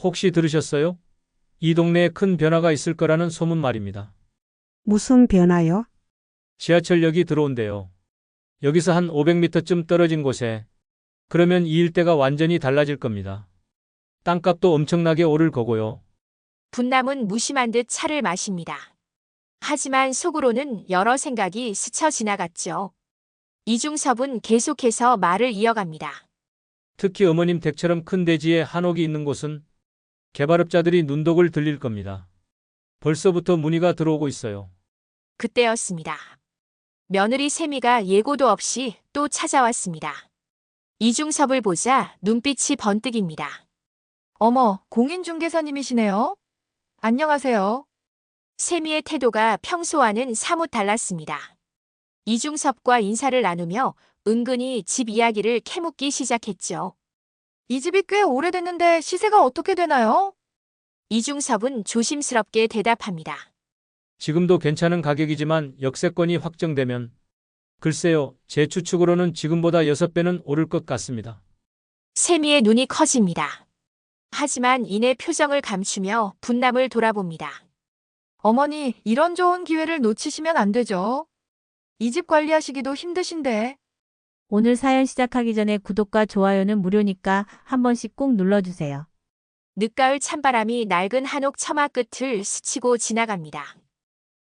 혹시 들으셨어요? 이 동네에 큰 변화가 있을 거라는 소문 말입니다. 무슨 변화요? 지하철역이 들어온대요. 여기서 한 500m쯤 떨어진 곳에. 그러면 이 일대가 완전히 달라질 겁니다. 땅값도 엄청나게 오를 거고요. 분남은 무심한 듯 차를 마십니다. 하지만 속으로는 여러 생각이 스쳐 지나갔죠. 이중섭은 계속해서 말을 이어갑니다. 특히 어머님 댁처럼 큰 대지에 한옥이 있는 곳은 개발업자들이 눈독을 들릴 겁니다. 벌써부터 문의가 들어오고 있어요. 그때였습니다. 며느리 세미가 예고도 없이 또 찾아왔습니다. 이중섭을 보자 눈빛이 번뜩입니다. 어머, 공인중개사님이시네요. 안녕하세요. 세미의 태도가 평소와는 사뭇 달랐습니다. 이중섭과 인사를 나누며 은근히 집 이야기를 캐묻기 시작했죠. 이 집이 꽤 오래됐는데 시세가 어떻게 되나요? 이중섭은 조심스럽게 대답합니다. 지금도 괜찮은 가격이지만 역세권이 확정되면 글쎄요, 제 추측으로는 지금보다 6배는 오를 것 같습니다. 세미의 눈이 커집니다. 하지만 이내 표정을 감추며 분남을 돌아봅니다. 어머니, 이런 좋은 기회를 놓치시면 안 되죠. 이 집 관리하시기도 힘드신데. 오늘 사연 시작하기 전에 구독과 좋아요는 무료니까 한 번씩 꼭 눌러주세요. 늦가을 찬바람이 낡은 한옥 처마 끝을 스치고 지나갑니다.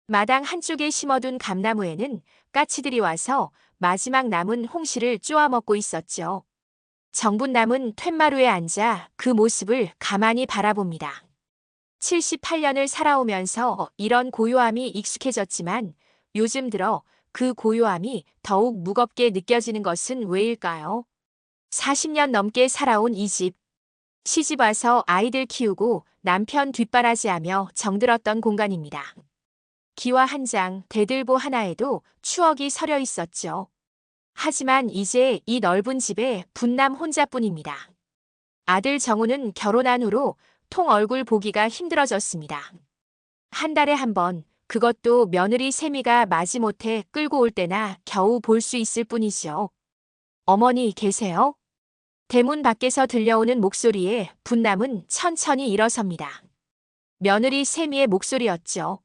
마당 한쪽에 심어둔 감나무에는 까치들이 와서 마지막 남은 홍시를 쪼아먹고 있었죠. 정분남은 툇마루에 앉아 그 모습을 가만히 바라봅니다. 78년을 살아오면서 이런 고요함이 익숙해졌지만 요즘 들어 그 고요함이 더욱 무겁게 느껴지는 것은 왜일까요? 40년 넘게 살아온 이 집. 시집 와서 아이들 키우고 남편 뒷바라지하며 정들었던 공간입니다. 기와 한 장, 대들보 하나에도 추억이 서려 있었죠. 하지만 이제 이 넓은 집에 분남 혼자뿐입니다. 아들 정우는 결혼한 후로 통 얼굴 보기가 힘들어졌습니다. 한 달에 한 번, 그것도 며느리 세미가 마지못해 끌고 올 때나 겨우 볼 수 있을 뿐이죠. 어머니 계세요? 대문 밖에서 들려오는 목소리에 분남은 천천히 일어섭니다. 며느리 세미의 목소리였죠.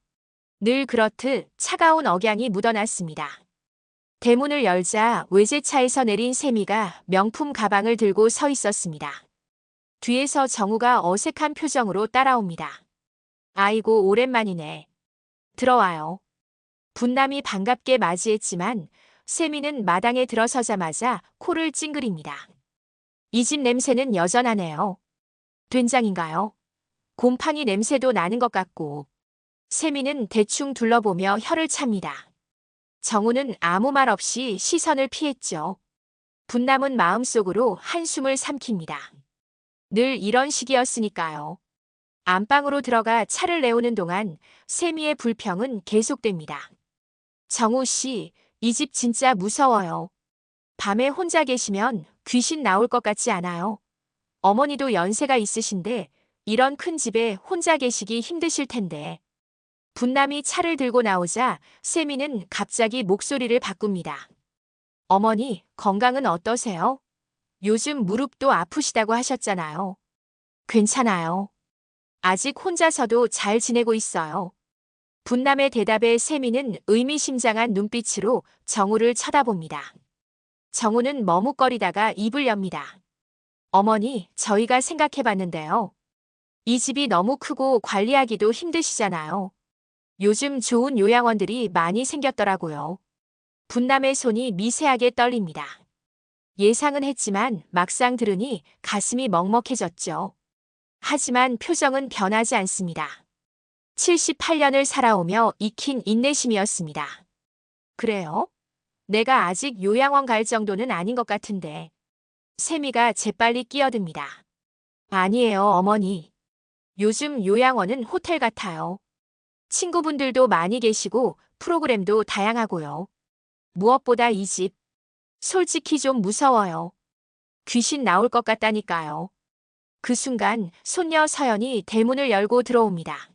늘 그렇듯 차가운 억양이 묻어났습니다. 대문을 열자 외제차에서 내린 세미가 명품 가방을 들고 서 있었습니다. 뒤에서 정우가 어색한 표정으로 따라옵니다. 아이고 오랜만이네. 들어와요. 분남이 반갑게 맞이했지만 세미는 마당에 들어서자마자 코를 찡그립니다. 이 집 냄새는 여전하네요. 된장인가요? 곰팡이 냄새도 나는 것 같고. 세미는 대충 둘러보며 혀를 찹니다. 정우는 아무 말 없이 시선을 피했죠. 분남은 마음속으로 한숨을 삼킵니다. 늘 이런 식이었으니까요. 안방으로 들어가 차를 내오는 동안 세미의 불평은 계속됩니다. 정우 씨, 이 집 진짜 무서워요. 밤에 혼자 계시면 귀신 나올 것 같지 않아요? 어머니도 연세가 있으신데 이런 큰 집에 혼자 계시기 힘드실 텐데. 분남이 차를 들고 나오자 세미는 갑자기 목소리를 바꿉니다. 어머니, 건강은 어떠세요? 요즘 무릎도 아프시다고 하셨잖아요. 괜찮아요. 아직 혼자서도 잘 지내고 있어요. 분남의 대답에 세미는 의미심장한 눈빛으로 정우를 쳐다봅니다. 정우는 머뭇거리다가 입을 엽니다. 어머니, 저희가 생각해봤는데요. 이 집이 너무 크고 관리하기도 힘드시잖아요. 요즘 좋은 요양원들이 많이 생겼더라고요. 분남의 손이 미세하게 떨립니다. 예상은 했지만 막상 들으니 가슴이 먹먹해졌죠. 하지만 표정은 변하지 않습니다. 78년을 살아오며 익힌 인내심이었습니다. 그래요? 내가 아직 요양원 갈 정도는 아닌 것 같은데. 세미가 재빨리 끼어듭니다. 아니에요, 어머니. 요즘 요양원은 호텔 같아요. 친구분들도 많이 계시고 프로그램도 다양하고요. 무엇보다 이 집. 솔직히 좀 무서워요. 귀신 나올 것 같다니까요. 그 순간 손녀 서연이 대문을 열고 들어옵니다.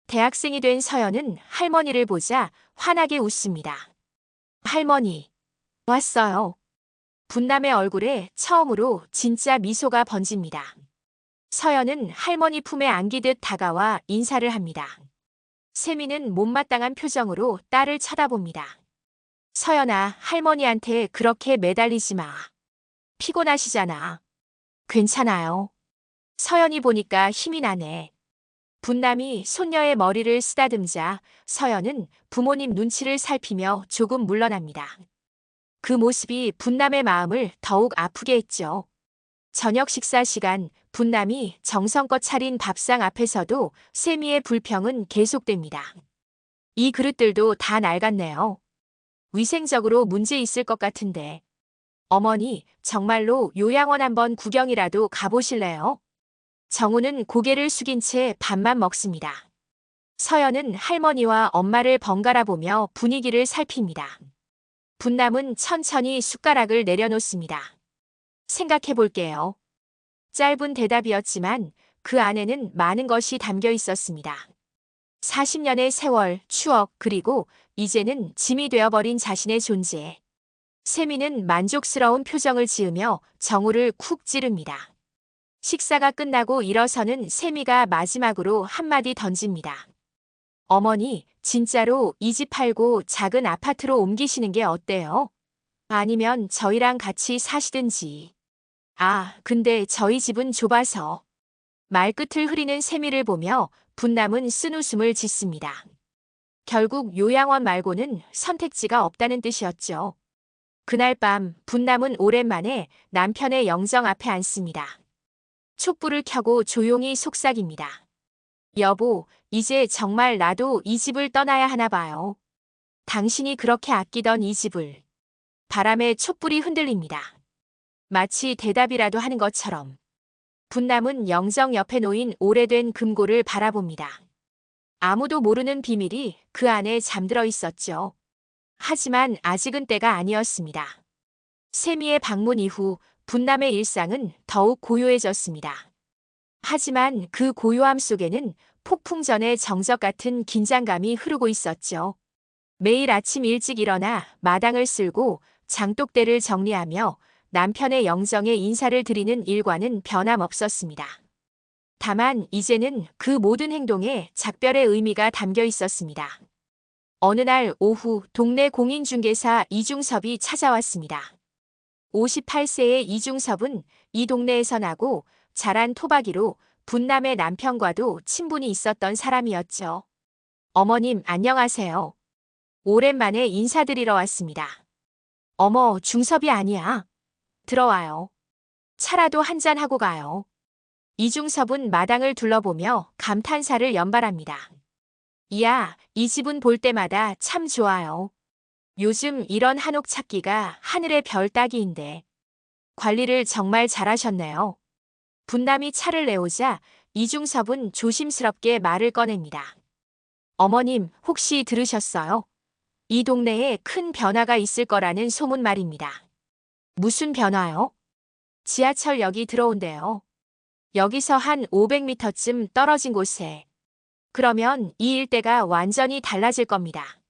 대학생이 된 서연은 할머니를 보자 환하게 웃습니다. 할머니, 왔어요. 분남의 얼굴에 처음으로 진짜 미소가 번집니다. 서연은 할머니 품에 안기듯 다가와 인사를 합니다. 세미는 못마땅한 표정으로 딸을 쳐다봅니다. 서연아, 할머니한테 그렇게 매달리지 마. 피곤하시잖아. 괜찮아요. 서연이 보니까 힘이 나네. 분남이 손녀의 머리를 쓰다듬자 서연은 부모님 눈치를 살피며 조금 물러납니다. 그 모습이 분남의 마음을 더욱 아프게 했죠. 저녁 식사 시간, 분남이 정성껏 차린 밥상 앞에서도 세미의 불평은 계속됩니다. 이 그릇들도 다 낡았네요. 위생적으로 문제 있을 것 같은데. 어머니, 정말로 요양원 한번 구경이라도 가보실래요? 정우는 고개를 숙인 채 밥만 먹습니다. 서연은 할머니와 엄마를 번갈아 보며 분위기를 살핍니다. 분남은 천천히 숟가락을 내려놓습니다. 생각해 볼게요. 짧은 대답이었지만 그 안에는 많은 것이 담겨 있었습니다. 40년의 세월, 추억, 그리고 이제는 짐이 되어버린 자신의 존재. 세미는 만족스러운 표정을 지으며 정우를 쿡 찌릅니다. 식사가 끝나고 일어서는 세미가 마지막으로 한마디 던집니다. 어머니, 진짜로 이 집 팔고 작은 아파트로 옮기시는 게 어때요? 아니면 저희랑 같이 사시든지. 아, 근데 저희 집은 좁아서. 말끝을 흐리는 세미를 보며 분남은 쓴웃음을 짓습니다. 결국 요양원 말고는 선택지가 없다는 뜻이었죠. 그날 밤 분남은 오랜만에 남편의 영정 앞에 앉습니다. 촛불을 켜고 조용히 속삭입니다. 여보, 이제 정말 나도 이 집을 떠나야 하나 봐요. 당신이 그렇게 아끼던 이 집을. 바람에 촛불이 흔들립니다. 마치 대답이라도 하는 것처럼. 분남은 영정 옆에 놓인 오래된 금고를 바라봅니다. 아무도 모르는 비밀이 그 안에 잠들어 있었죠. 하지만 아직은 때가 아니었습니다. 세미의 방문 이후 분남의 일상은 더욱 고요해졌습니다. 하지만 그 고요함 속에는 폭풍 전의 정적 같은 긴장감이 흐르고 있었죠. 매일 아침 일찍 일어나 마당을 쓸고 장독대를 정리하며 남편의 영정에 인사를 드리는 일과는 변함없었습니다. 다만 이제는 그 모든 행동에 작별의 의미가 담겨 있었습니다. 어느 날 오후 동네 공인중개사 이중섭이 찾아왔습니다. 58세의 이중섭은 이 동네에서 나고 자란 토박이로 분남의 남편과도 친분이 있었던 사람이었죠. 어머님, 안녕하세요. 오랜만에 인사드리러 왔습니다. 어머, 중섭이 아니야. 들어와요. 차라도 한잔 하고 가요. 이중섭은 마당을 둘러보며 감탄사를 연발합니다. 이야, 이 집은 볼 때마다 참 좋아요. 요즘 이런 한옥 찾기가 하늘의 별 따기인데. 관리를 정말 잘하셨네요. 분남이 차를 내오자 이중섭은 조심스럽게 말을 꺼냅니다. 어머님, 혹시 들으셨어요? 이 동네에 큰 변화가 있을 거라는 소문 말입니다. 무슨 변화요? 지하철역이 들어온대요. 여기서 한 500m쯤 떨어진 곳에. 그러면 이 일대가 완전히 달라질 겁니다.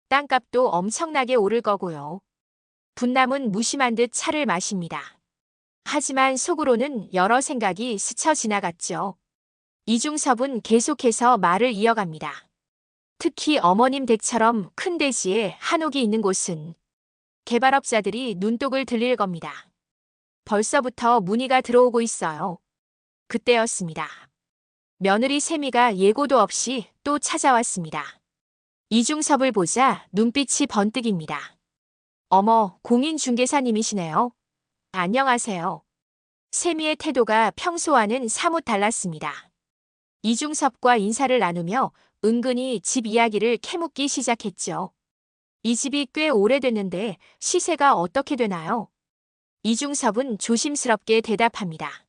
땅값도 엄청나게 오를 거고요. 분남은 무심한 듯 차를 마십니다. 하지만 속으로는 여러 생각이 스쳐 지나갔죠. 이중섭은 계속해서 말을 이어갑니다. 특히 어머님 댁처럼 큰 대지에 한옥이 있는 곳은 개발업자들이 눈독을 들릴 겁니다. 벌써부터 문의가 들어오고 있어요. 그때였습니다. 며느리 세미가 예고도 없이 또 찾아왔습니다. 이중섭을 보자 눈빛이 번뜩입니다. 어머, 공인중개사님이시네요. 안녕하세요. 세미의 태도가 평소와는 사뭇 달랐습니다. 이중섭과 인사를 나누며 은근히 집 이야기를 캐묻기 시작했죠. 이 집이 꽤 오래됐는데 시세가 어떻게 되나요? 이중섭은 조심스럽게 대답합니다.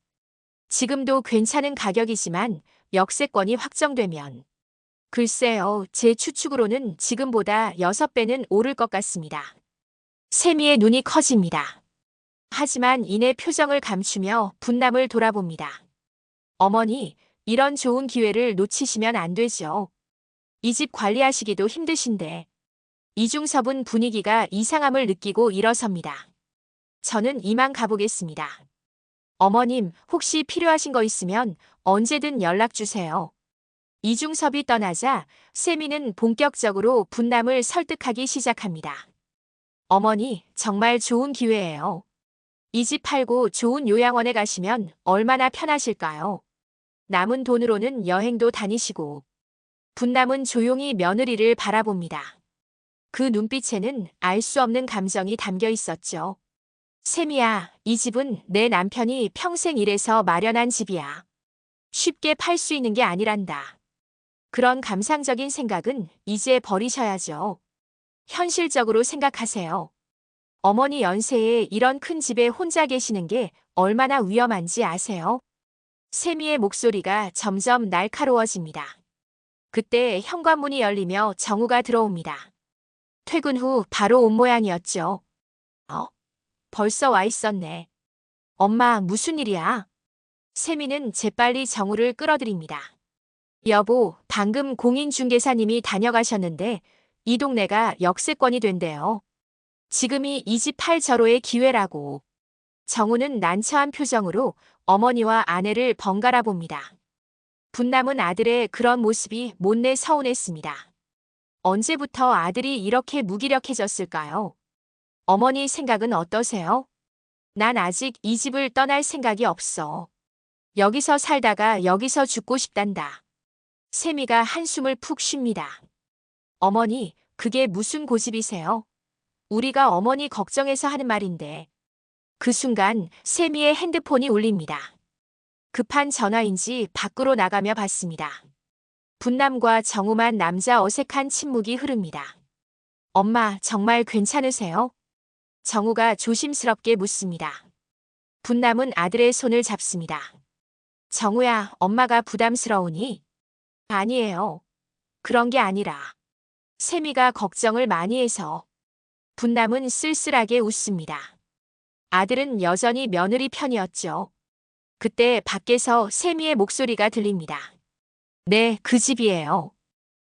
지금도 괜찮은 가격이지만 역세권이 확정되면. 글쎄요, 제 추측으로는 지금보다 6배는 오를 것 같습니다. 세미의 눈이 커집니다. 하지만 이내 표정을 감추며 분남을 돌아봅니다. 어머니, 이런 좋은 기회를 놓치시면 안 되죠. 이 집 관리하시기도 힘드신데. 이중섭은 분위기가 이상함을 느끼고 일어섭니다. 저는 이만 가보겠습니다. 어머님, 혹시 필요하신 거 있으면 언제든 연락 주세요. 이중섭이 떠나자 세미는 본격적으로 분남을 설득하기 시작합니다. 어머니, 정말 좋은 기회예요. 이 집 팔고 좋은 요양원에 가시면 얼마나 편하실까요? 남은 돈으로는 여행도 다니시고. 분남은 조용히 며느리를 바라봅니다. 그 눈빛에는 알 수 없는 감정이 담겨 있었죠. 세미야, 이 집은 내 남편이 평생 일해서 마련한 집이야. 쉽게 팔 수 있는 게 아니란다. 그런 감상적인 생각은 이제 버리셔야죠. 현실적으로 생각하세요. 어머니 연세에 이런 큰 집에 혼자 계시는 게 얼마나 위험한지 아세요? 세미의 목소리가 점점 날카로워집니다. 그때 현관문이 열리며 정우가 들어옵니다. 퇴근 후 바로 온 모양이었죠. 벌써 와 있었네. 엄마, 무슨 일이야? 세미는 재빨리 정우를 끌어들입니다. 여보, 방금 공인중개사님이 다녀가셨는데 이 동네가 역세권이 된대요. 지금이 이 집 팔 절호의 기회라고. 정우는 난처한 표정으로 어머니와 아내를 번갈아 봅니다. 분남은 아들의 그런 모습이 못내 서운했습니다. 언제부터 아들이 이렇게 무기력해졌을까요? 어머니 생각은 어떠세요? 난 아직 이 집을 떠날 생각이 없어. 여기서 살다가 여기서 죽고 싶단다. 세미가 한숨을 푹 쉽니다. 어머니, 그게 무슨 고집이세요? 우리가 어머니 걱정해서 하는 말인데. 그 순간 세미의 핸드폰이 울립니다. 급한 전화인지 밖으로 나가며 받습니다. 분남과 정우만 남자 어색한 침묵이 흐릅니다. 엄마, 정말 괜찮으세요? 정우가 조심스럽게 묻습니다. 분남은 아들의 손을 잡습니다. 정우야, 엄마가 부담스러우니? 아니에요. 그런 게 아니라. 세미가 걱정을 많이 해서. 분남은 쓸쓸하게 웃습니다. 아들은 여전히 며느리 편이었죠. 그때 밖에서 세미의 목소리가 들립니다. 네, 그 집이에요.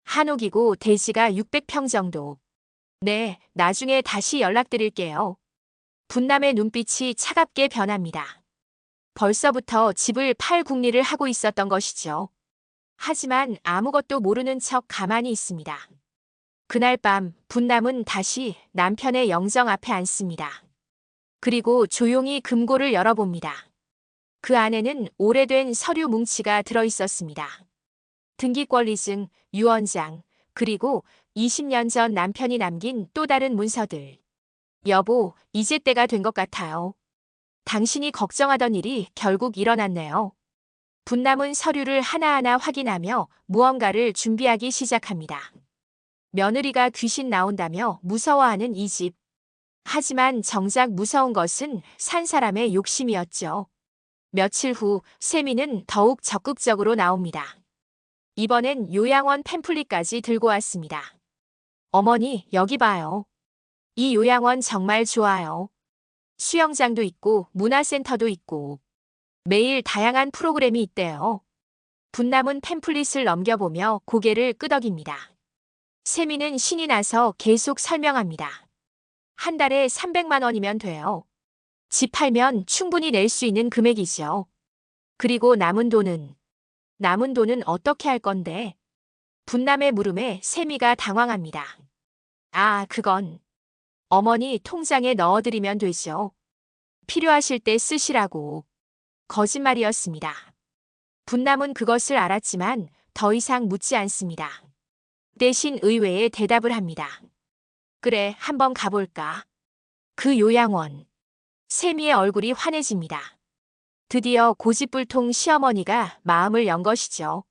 한옥이고 대지가 600평 정도. 네, 나중에 다시 연락드릴게요. 분남의 눈빛이 차갑게 변합니다. 벌써부터 집을 팔 궁리를 하고 있었던 것이죠. 하지만 아무것도 모르는 척 가만히 있습니다. 그날 밤 분남은 다시 남편의 영정 앞에 앉습니다. 그리고 조용히 금고를 열어봅니다. 그 안에는 오래된 서류 뭉치가 들어있었습니다. 등기권리증, 유언장, 그리고 20년 전 남편이 남긴 또 다른 문서들. 여보, 이제 때가 된 것 같아요. 당신이 걱정하던 일이 결국 일어났네요. 분남은 서류를 하나하나 확인하며 무언가를 준비하기 시작합니다. 며느리가 귀신 나온다며 무서워하는 이 집. 하지만 정작 무서운 것은 산 사람의 욕심이었죠. 며칠 후 세미는 더욱 적극적으로 나옵니다. 이번엔 요양원 팸플릿까지 들고 왔습니다. 어머니, 여기 봐요. 이 요양원 정말 좋아요. 수영장도 있고 문화센터도 있고 매일 다양한 프로그램이 있대요. 분남은 팸플릿을 넘겨보며 고개를 끄덕입니다. 세미는 신이 나서 계속 설명합니다. 한 달에 300만 원이면 돼요. 집 팔면 충분히 낼 수 있는 금액이죠. 그리고 남은 돈은 어떻게 할 건데? 분남의 물음에 세미가 당황합니다. 아, 그건 어머니 통장에 넣어드리면 되죠. 필요하실 때 쓰시라고. 거짓말이었습니다. 분남은 그것을 알았지만 더 이상 묻지 않습니다. 대신 의외의 대답을 합니다. 그래, 한번 가볼까? 그 요양원. 세미의 얼굴이 환해집니다. 드디어 고집불통 시어머니가 마음을 연 것이죠.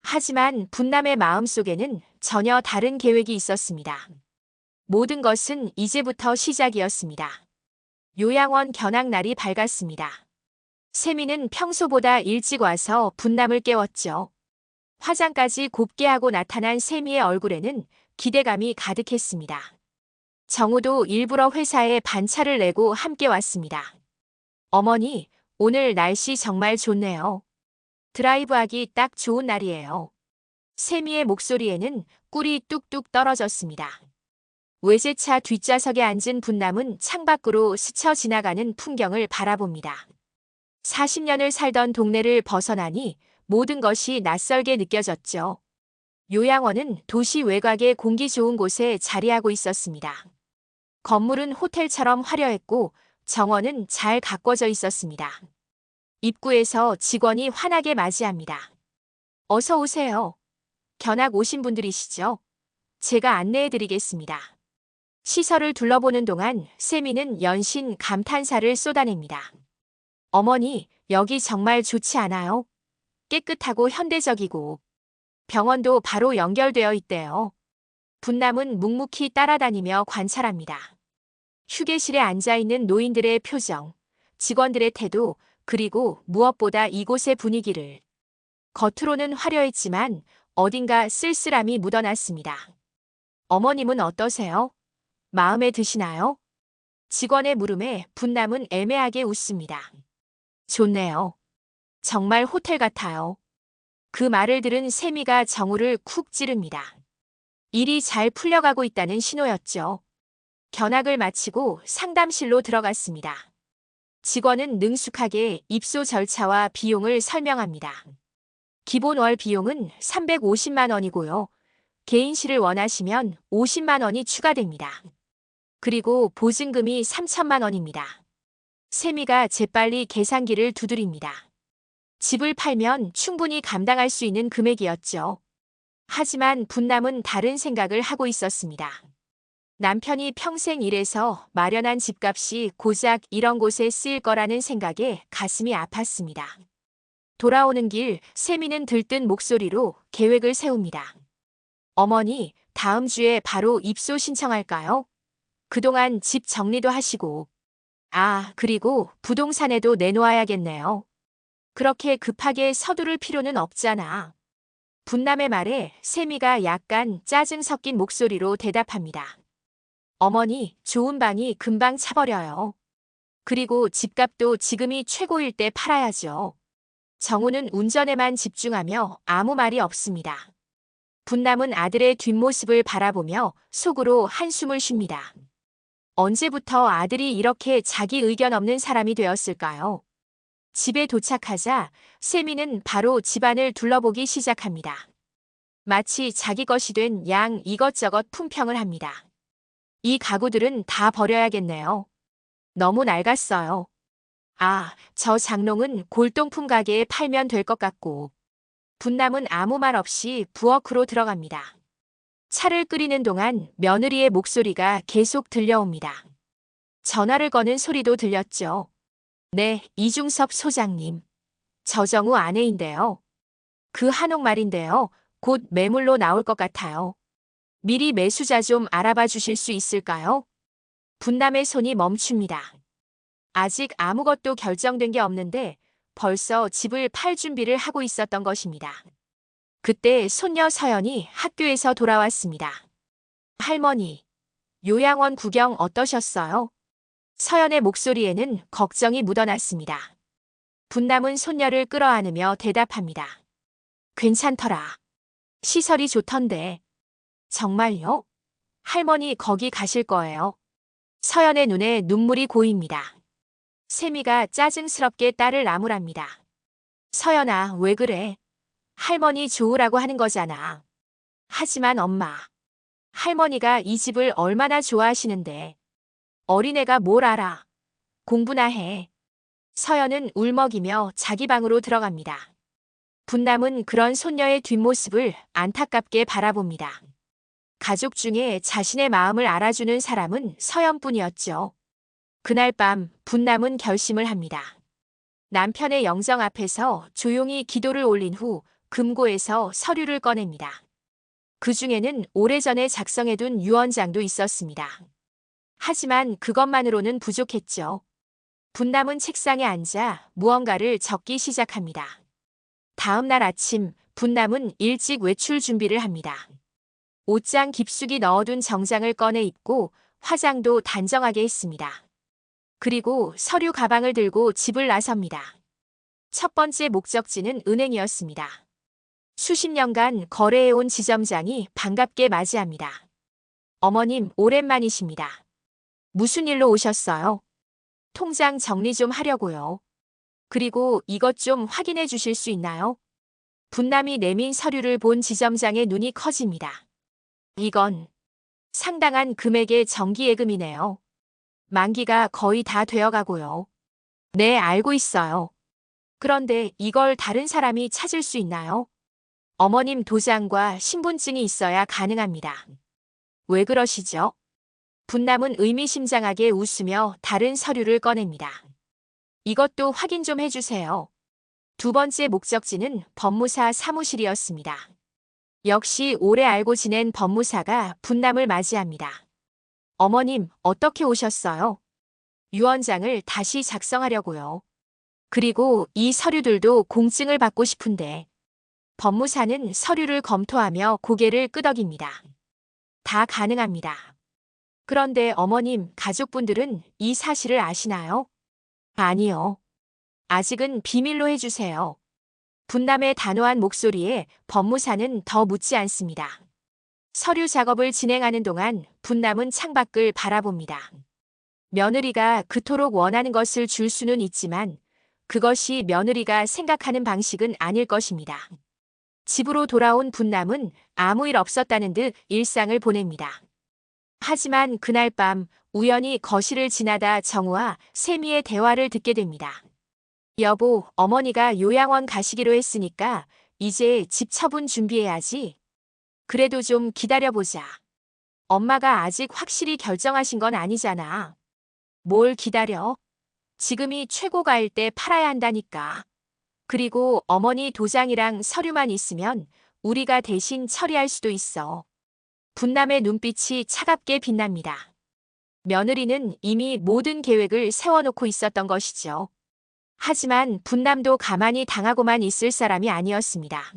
하지만 분남의 마음속에는 전혀 다른 계획이 있었습니다. 모든 것은 이제부터 시작이었습니다. 요양원 견학 날이 밝았습니다. 세미는 평소보다 일찍 와서 분남을 깨웠죠. 화장까지 곱게 하고 나타난 세미의 얼굴에는 기대감이 가득했습니다. 정우도 일부러 회사에 반차를 내고 함께 왔습니다. 어머니, 오늘 날씨 정말 좋네요. 드라이브하기 딱 좋은 날이에요. 세미의 목소리에는 꿀이 뚝뚝 떨어졌습니다. 외제차 뒷좌석에 앉은 분남은 창밖으로 스쳐 지나가는 풍경을 바라봅니다. 40년을 살던 동네를 벗어나니 모든 것이 낯설게 느껴졌죠. 요양원은 도시 외곽의 공기 좋은 곳에 자리하고 있었습니다. 건물은 호텔처럼 화려했고 정원은 잘 가꿔져 있었습니다. 입구에서 직원이 환하게 맞이합니다. 어서 오세요. 견학 오신 분들이시죠? 제가 안내해 드리겠습니다. 시설을 둘러보는 동안 세미는 연신 감탄사를 쏟아냅니다. 어머니, 여기 정말 좋지 않아요? 깨끗하고 현대적이고 병원도 바로 연결되어 있대요. 분남은 묵묵히 따라다니며 관찰합니다. 휴게실에 앉아있는 노인들의 표정, 직원들의 태도, 그리고 무엇보다 이곳의 분위기를. 겉으로는 화려했지만 어딘가 쓸쓸함이 묻어났습니다. 어머님은 어떠세요? 마음에 드시나요? 직원의 물음에 분남은 애매하게 웃습니다. 좋네요. 정말 호텔 같아요. 그 말을 들은 세미가 정우를 쿡 찌릅니다. 일이 잘 풀려가고 있다는 신호였죠. 견학을 마치고 상담실로 들어갔습니다. 직원은 능숙하게 입소 절차와 비용을 설명합니다. 기본 월 비용은 350만 원이고요. 개인실을 원하시면 50만 원이 추가됩니다. 그리고 보증금이 3천만 원입니다. 세미가 재빨리 계산기를 두드립니다. 집을 팔면 충분히 감당할 수 있는 금액이었죠. 하지만 분남은 다른 생각을 하고 있었습니다. 남편이 평생 일해서 마련한 집값이 고작 이런 곳에 쓰일 거라는 생각에 가슴이 아팠습니다. 돌아오는 길 세미는 들뜬 목소리로 계획을 세웁니다. 어머니, 다음 주에 바로 입소 신청할까요? 그동안 집 정리도 하시고. 그리고 부동산에도 내놓아야겠네요. 그렇게 급하게 서두를 필요는 없잖아. 분남의 말에 세미가 약간 짜증 섞인 목소리로 대답합니다. 어머니, 좋은 방이 금방 차버려요. 그리고 집값도 지금이 최고일 때 팔아야죠. 정우는 운전에만 집중하며 아무 말이 없습니다. 분남은 아들의 뒷모습을 바라보며 속으로 한숨을 쉽니다. 언제부터 아들이 이렇게 자기 의견 없는 사람이 되었을까요? 집에 도착하자 세미는 바로 집안을 둘러보기 시작합니다. 마치 자기 것이 된 양 이것저것 품평을 합니다. 이 가구들은 다 버려야겠네요. 너무 낡았어요. 저 장롱은 골동품 가게에 팔면 될 것 같고. 분남은 아무 말 없이 부엌으로 들어갑니다. 차를 끓이는 동안 며느리의 목소리가 계속 들려옵니다. 전화를 거는 소리도 들렸죠. 네, 이중섭 소장님. 저정우 아내인데요. 그 한옥 말인데요. 곧 매물로 나올 것 같아요. 미리 매수자 좀 알아봐 주실 수 있을까요? 분남의 손이 멈춥니다. 아직 아무것도 결정된 게 없는데 벌써 집을 팔 준비를 하고 있었던 것입니다. 그때 손녀 서연이 학교에서 돌아왔습니다. 할머니, 요양원 구경 어떠셨어요? 서연의 목소리에는 걱정이 묻어났습니다. 분남은 손녀를 끌어안으며 대답합니다. 괜찮더라. 시설이 좋던데. 정말요? 할머니 거기 가실 거예요. 서연의 눈에 눈물이 고입니다. 세미가 짜증스럽게 딸을 나무랍니다. 서연아, 왜 그래? 할머니 좋으라고 하는 거잖아. 하지만 엄마, 할머니가 이 집을 얼마나 좋아하시는데. 어린애가 뭘 알아. 공부나 해. 서연은 울먹이며 자기 방으로 들어갑니다. 분남은 그런 손녀의 뒷모습을 안타깝게 바라봅니다. 가족 중에 자신의 마음을 알아주는 사람은 서연뿐이었죠. 그날 밤 분남은 결심을 합니다. 남편의 영정 앞에서 조용히 기도를 올린 후 금고에서 서류를 꺼냅니다. 그 중에는 오래전에 작성해둔 유언장도 있었습니다. 하지만 그것만으로는 부족했죠. 분남은 책상에 앉아 무언가를 적기 시작합니다. 다음 날 아침 분남은 일찍 외출 준비를 합니다. 옷장 깊숙이 넣어둔 정장을 꺼내 입고 화장도 단정하게 했습니다. 그리고 서류 가방을 들고 집을 나섭니다. 첫 번째 목적지는 은행이었습니다. 수십 년간 거래해온 지점장이 반갑게 맞이합니다. 어머님, 오랜만이십니다. 무슨 일로 오셨어요? 통장 정리 좀 하려고요. 그리고 이것 좀 확인해 주실 수 있나요? 분남이 내민 서류를 본 지점장의 눈이 커집니다. 이건 상당한 금액의 정기예금이네요. 만기가 거의 다 되어 가고요. 네, 알고 있어요. 그런데 이걸 다른 사람이 찾을 수 있나요? 어머님 도장과 신분증이 있어야 가능합니다. 왜 그러시죠? 분남은 의미심장하게 웃으며 다른 서류를 꺼냅니다. 이것도 확인 좀 해주세요. 두 번째 목적지는 법무사 사무실이었습니다. 역시 오래 알고 지낸 법무사가 분남을 맞이합니다. 어머님, 어떻게 오셨어요? 유언장을 다시 작성하려고요. 그리고 이 서류들도 공증을 받고 싶은데. 법무사는 서류를 검토하며 고개를 끄덕입니다. 다 가능합니다. 그런데 어머님, 가족분들은 이 사실을 아시나요? 아니요. 아직은 비밀로 해주세요. 분남의 단호한 목소리에 법무사는 더 묻지 않습니다. 서류 작업을 진행하는 동안 분남은 창밖을 바라봅니다. 며느리가 그토록 원하는 것을 줄 수는 있지만 그것이 며느리가 생각하는 방식은 아닐 것입니다. 집으로 돌아온 분남은 아무 일 없었다는 듯 일상을 보냅니다. 하지만 그날 밤 우연히 거실을 지나다 정우와 세미의 대화를 듣게 됩니다. 여보, 어머니가 요양원 가시기로 했으니까 이제 집 처분 준비해야지. 그래도 좀 기다려보자. 엄마가 아직 확실히 결정하신 건 아니잖아. 뭘 기다려? 지금이 최고가일 때 팔아야 한다니까. 그리고 어머니 도장이랑 서류만 있으면 우리가 대신 처리할 수도 있어. 분남의 눈빛이 차갑게 빛납니다. 며느리는 이미 모든 계획을 세워놓고 있었던 것이죠. 하지만 분남도 가만히 당하고만 있을 사람이 아니었습니다.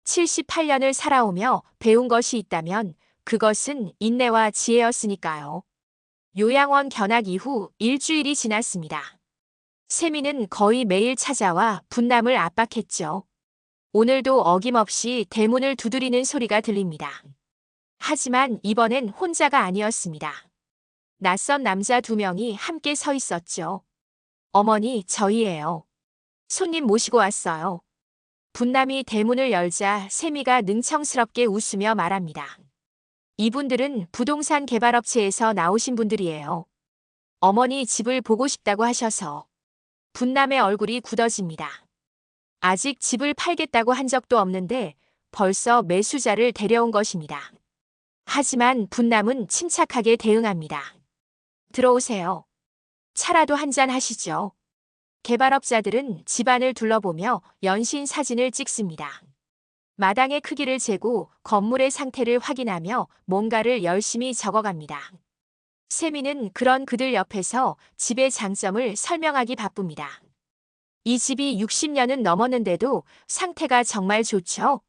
78년을 살아오며 배운 것이 있다면 그것은 인내와 지혜였으니까요. 요양원 견학 이후 일주일이 지났습니다. 세미는 거의 매일 찾아와 분남을 압박했죠. 오늘도 어김없이 대문을 두드리는 소리가 들립니다. 하지만 이번엔 혼자가 아니었습니다. 낯선 남자 2명이 함께 서 있었죠. 어머니, 저희예요. 손님 모시고 왔어요. 분남이 대문을 열자 세미가 능청스럽게 웃으며 말합니다. 이분들은 부동산 개발업체에서 나오신 분들이에요. 어머니 집을 보고 싶다고 하셔서. 분남의 얼굴이 굳어집니다. 아직 집을 팔겠다고 한 적도 없는데 벌써 매수자를 데려온 것입니다. 하지만 분남은 침착하게 대응합니다. 들어오세요. 차라도 한잔 하시죠. 개발업자들은 집안을 둘러보며 연신 사진을 찍습니다. 마당의 크기를 재고 건물의 상태를 확인하며 뭔가를 열심히 적어갑니다. 세미는 그런 그들 옆에서 집의 장점을 설명하기 바쁩니다. 이 집이 60년은 넘었는데도 상태가 정말 좋죠?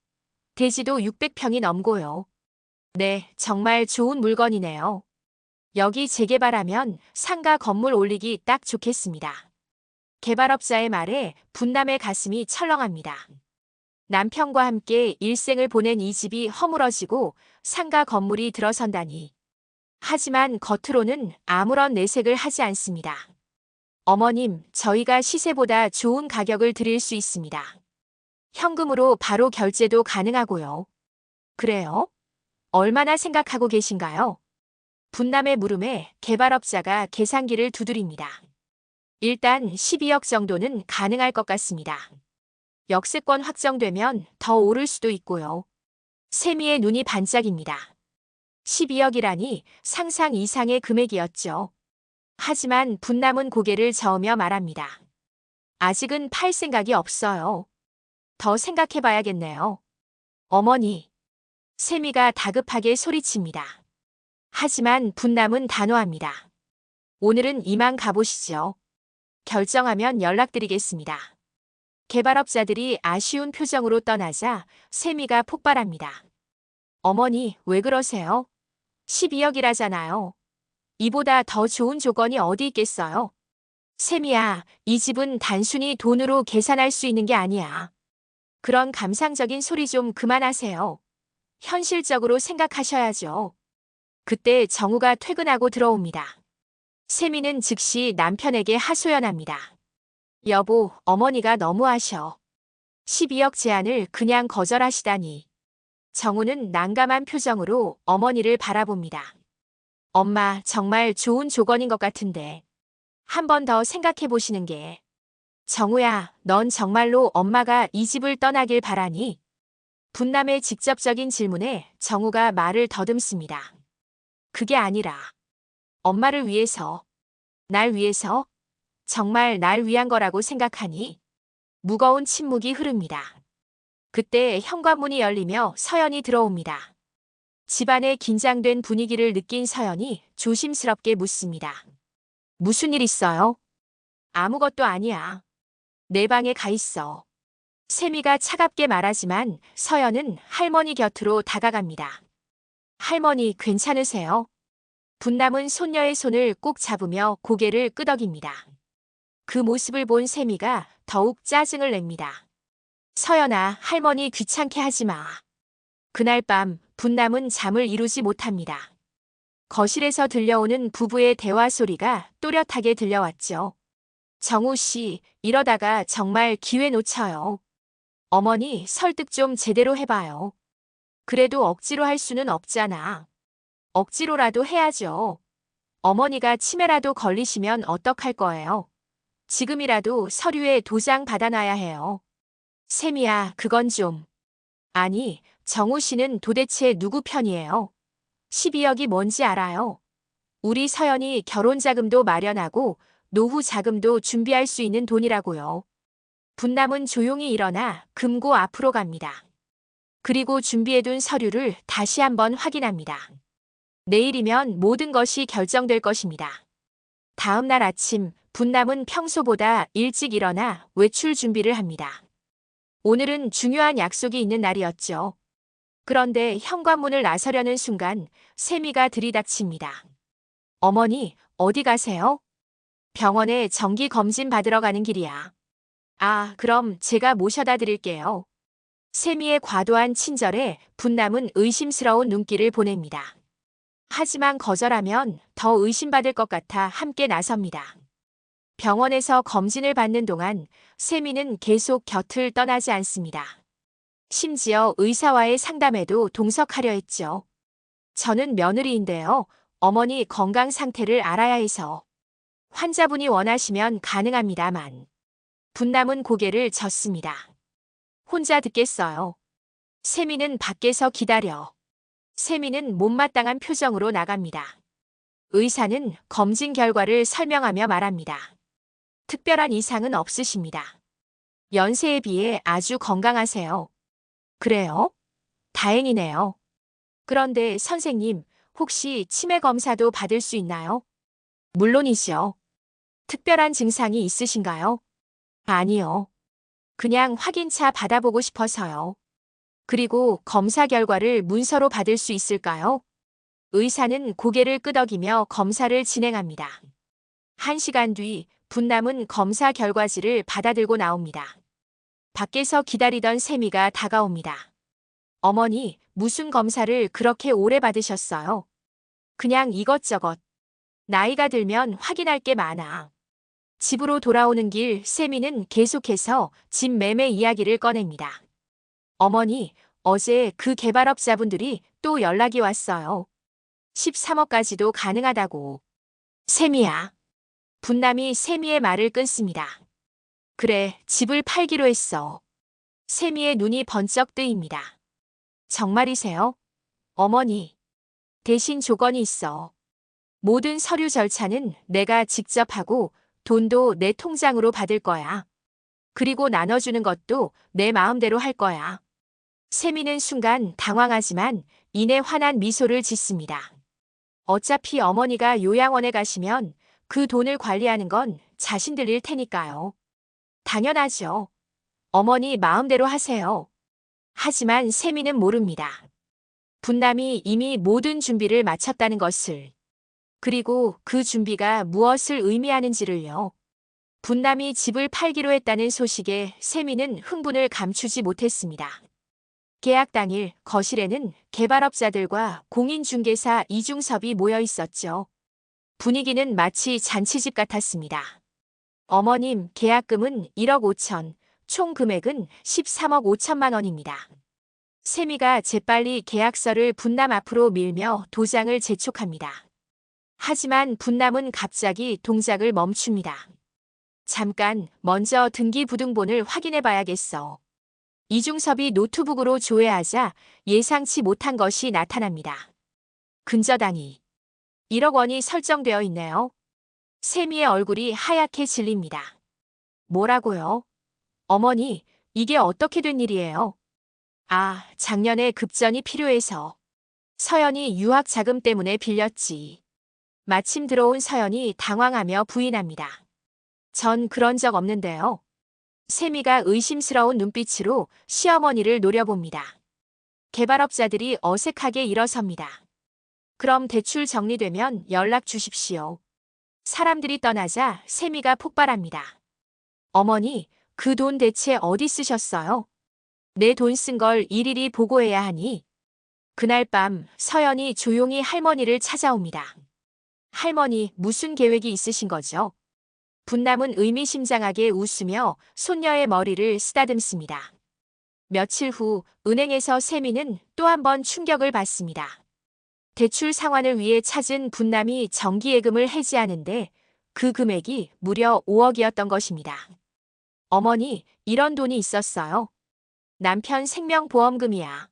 대지도 600평이 넘고요. 네, 정말 좋은 물건이네요. 여기 재개발하면 상가 건물 올리기 딱 좋겠습니다. 개발업자의 말에 분남의 가슴이 철렁합니다. 남편과 함께 일생을 보낸 이 집이 허물어지고 상가 건물이 들어선다니. 하지만 겉으로는 아무런 내색을 하지 않습니다. 어머님, 저희가 시세보다 좋은 가격을 드릴 수 있습니다. 현금으로 바로 결제도 가능하고요. 그래요? 얼마나 생각하고 계신가요? 분남의 물음에 개발업자가 계산기를 두드립니다. 일단 12억 정도는 가능할 것 같습니다. 역세권 확정되면 더 오를 수도 있고요. 세미의 눈이 반짝입니다. 12억이라니 상상 이상의 금액이었죠. 하지만 분남은 고개를 저으며 말합니다. 아직은 팔 생각이 없어요. 더 생각해봐야겠네요. 어머니. 세미가 다급하게 소리칩니다. 하지만 분남은 단호합니다. 오늘은 이만 가보시죠. 결정하면 연락드리겠습니다. 개발업자들이 아쉬운 표정으로 떠나자 세미가 폭발합니다. 어머니, 왜 그러세요? 12억이라잖아요. 이보다 더 좋은 조건이 어디 있겠어요? 세미야, 이 집은 단순히 돈으로 계산할 수 있는 게 아니야. 그런 감상적인 소리 좀 그만하세요. 현실적으로 생각하셔야죠. 그때 정우가 퇴근하고 들어옵니다. 세미는 즉시 남편에게 하소연합니다. 여보, 어머니가 너무하셔. 12억 제안을 그냥 거절하시다니. 정우는 난감한 표정으로 어머니를 바라봅니다. 엄마, 정말 좋은 조건인 것 같은데. 한 번 더 생각해 보시는 게. 정우야, 넌 정말로 엄마가 이 집을 떠나길 바라니? 분남의 직접적인 질문에 정우가 말을 더듬습니다. 그게 아니라 엄마를 위해서, 날 위해서, 정말 날 위한 거라고 생각하니? 무거운 침묵이 흐릅니다. 그때 현관문이 열리며 서연이 들어옵니다. 집안의 긴장된 분위기를 느낀 서연이 조심스럽게 묻습니다. 무슨 일 있어요? 아무것도 아니야. 내 방에 가 있어. 세미가 차갑게 말하지만 서연은 할머니 곁으로 다가갑니다. 할머니, 괜찮으세요? 분남은 손녀의 손을 꼭 잡으며 고개를 끄덕입니다. 그 모습을 본 세미가 더욱 짜증을 냅니다. 서연아, 할머니 귀찮게 하지 마. 그날 밤 분남은 잠을 이루지 못합니다. 거실에서 들려오는 부부의 대화 소리가 또렷하게 들려왔죠. 정우 씨, 이러다가 정말 기회 놓쳐요. 어머니, 설득 좀 제대로 해봐요. 그래도 억지로 할 수는 없잖아. 억지로라도 해야죠. 어머니가 치매라도 걸리시면 어떡할 거예요? 지금이라도 서류에 도장 받아놔야 해요. 세미야, 그건 좀. 아니, 정우 씨는 도대체 누구 편이에요? 12억이 뭔지 알아요? 우리 서연이 결혼 자금도 마련하고 노후 자금도 준비할 수 있는 돈이라고요. 분남은 조용히 일어나 금고 앞으로 갑니다. 그리고 준비해둔 서류를 다시 한번 확인합니다. 내일이면 모든 것이 결정될 것입니다. 다음 날 아침, 분남은 평소보다 일찍 일어나 외출 준비를 합니다. 오늘은 중요한 약속이 있는 날이었죠. 그런데 현관문을 나서려는 순간 세미가 들이닥칩니다. 어머니, 어디 가세요? 병원에 정기 검진 받으러 가는 길이야. 아, 그럼 제가 모셔다 드릴게요. 세미의 과도한 친절에 분남은 의심스러운 눈길을 보냅니다. 하지만 거절하면 더 의심받을 것 같아 함께 나섭니다. 병원에서 검진을 받는 동안 세미는 계속 곁을 떠나지 않습니다. 심지어 의사와의 상담에도 동석하려 했죠. 저는 며느리인데요. 어머니 건강 상태를 알아야 해서. 환자분이 원하시면 가능합니다만. 분남은 고개를 젓습니다. 혼자 듣겠어요. 세미는 밖에서 기다려. 세미는 못마땅한 표정으로 나갑니다. 의사는 검진 결과를 설명하며 말합니다. 특별한 이상은 없으십니다. 연세에 비해 아주 건강하세요. 그래요? 다행이네요. 그런데 선생님, 혹시 치매 검사도 받을 수 있나요? 물론이죠. 특별한 증상이 있으신가요? 아니요. 그냥 확인차 받아보고 싶어서요. 그리고 검사 결과를 문서로 받을 수 있을까요? 의사는 고개를 끄덕이며 검사를 진행합니다. 1시간 뒤 분남은 검사 결과지를 받아들고 나옵니다. 밖에서 기다리던 세미가 다가옵니다. 어머니, 무슨 검사를 그렇게 오래 받으셨어요? 그냥 이것저것. 나이가 들면 확인할 게 많아. 집으로 돌아오는 길 세미는 계속해서 집 매매 이야기를 꺼냅니다. 어머니, 어제 그 개발업자분들이 또 연락이 왔어요. 13억까지도 가능하다고. 세미야. 분남이 세미의 말을 끊습니다. 그래, 집을 팔기로 했어. 세미의 눈이 번쩍 뜨입니다. 정말이세요? 어머니. 대신 조건이 있어. 모든 서류 절차는 내가 직접 하고 돈도 내 통장으로 받을 거야. 그리고 나눠주는 것도 내 마음대로 할 거야. 세미는 순간 당황하지만 이내 환한 미소를 짓습니다. 어차피 어머니가 요양원에 가시면 그 돈을 관리하는 건 자신들 일 테니까요. 당연하죠. 어머니 마음대로 하세요. 하지만 세미는 모릅니다. 분남이 이미 모든 준비를 마쳤다는 것을. 그리고 그 준비가 무엇을 의미하는지를요. 분남이 집을 팔기로 했다는 소식에 세미는 흥분을 감추지 못했습니다. 계약 당일 거실에는 개발업자들과 공인중개사 이중섭이 모여 있었죠. 분위기는 마치 잔치집 같았습니다. 어머님, 계약금은 1억 5천, 총 금액은 13억 5천만 원입니다. 세미가 재빨리 계약서를 분남 앞으로 밀며 도장을 재촉합니다. 하지만 분남은 갑자기 동작을 멈춥니다. 잠깐, 먼저 등기부등본을 확인해 봐야겠어. 이중섭이 노트북으로 조회하자 예상치 못한 것이 나타납니다. 근저당이 1억 원이 설정되어 있네요. 세미의 얼굴이 하얗게 질립니다. 뭐라고요? 어머니, 이게 어떻게 된 일이에요? 아, 작년에 급전이 필요해서. 서연이 유학 자금 때문에 빌렸지. 마침 들어온 서연이 당황하며 부인합니다. 전 그런 적 없는데요. 세미가 의심스러운 눈빛으로 시어머니를 노려봅니다. 개발업자들이 어색하게 일어섭니다. 그럼 대출 정리되면 연락 주십시오. 사람들이 떠나자 세미가 폭발합니다. 어머니, 그 돈 대체 어디 쓰셨어요? 내 돈 쓴 걸 일일이 보고해야 하니. 그날 밤 서연이 조용히 할머니를 찾아옵니다. 할머니, 무슨 계획이 있으신 거죠? 분남은 의미심장하게 웃으며 손녀의 머리를 쓰다듬습니다. 며칠 후 은행에서 세미는 또 한 번 충격을 받습니다. 대출 상환을 위해 찾은 분남이 정기예금을 해지하는데 그 금액이 무려 5억이었던 것입니다. 어머니, 이런 돈이 있었어요. 남편 생명보험금이야.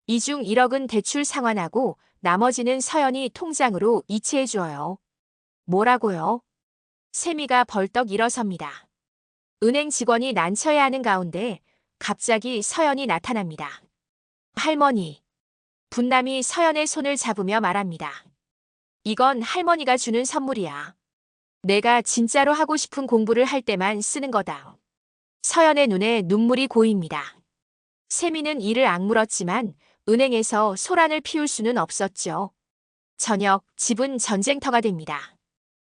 이 중 1억은 대출 상환하고 나머지는 서연이 통장으로 이체해 주어요. 뭐라고요? 세미가 벌떡 일어섭니다. 은행 직원이 난처해 하는 가운데 갑자기 서연이 나타납니다. 할머니. 분남이 서연의 손을 잡으며 말합니다. 이건 할머니가 주는 선물이야. 내가 진짜로 하고 싶은 공부를 할 때만 쓰는 거다. 서연의 눈에 눈물이 고입니다. 세미는 이를 악물었지만 은행에서 소란을 피울 수는 없었죠. 저녁, 집은 전쟁터가 됩니다.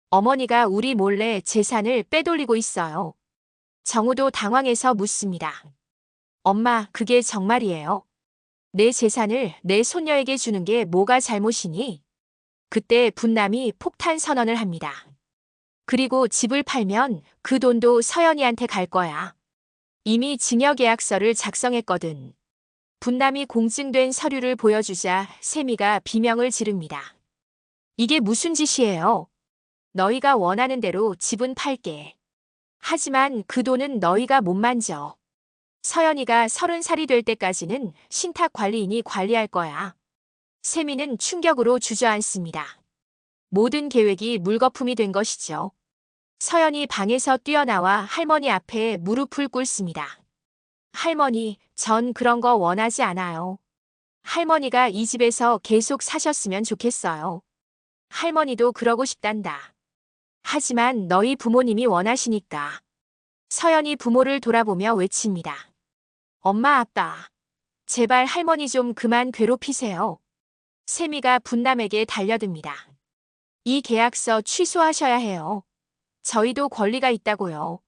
어머니가 우리 몰래 재산을 빼돌리고 있어요. 정우도 당황해서 묻습니다. 엄마, 그게 정말이에요? 내 재산을 내 손녀에게 주는 게 뭐가 잘못이니? 그때 분남이 폭탄 선언을 합니다. 그리고 집을 팔면 그 돈도 서연이한테 갈 거야. 이미 증여계약서를 작성했거든. 분남이 공증된 서류를 보여주자 세미가 비명을 지릅니다. 이게 무슨 짓이에요? 너희가 원하는 대로 집은 팔게. 하지만 그 돈은 너희가 못 만져. 서연이가 30살이 될 때까지는 신탁관리인이 관리할 거야. 세미는 충격으로 주저앉습니다. 모든 계획이 물거품이 된 것이죠. 서연이 방에서 뛰어나와 할머니 앞에 무릎을 꿇습니다. 할머니, 전 그런 거 원하지 않아요. 할머니가 이 집에서 계속 사셨으면 좋겠어요. 할머니도 그러고 싶단다. 하지만 너희 부모님이 원하시니까. 서연이 부모를 돌아보며 외칩니다. 엄마, 아빠. 제발 할머니 좀 그만 괴롭히세요. 세미가 분남에게 달려듭니다. 이 계약서 취소하셔야 해요. 저희도 권리가 있다고요.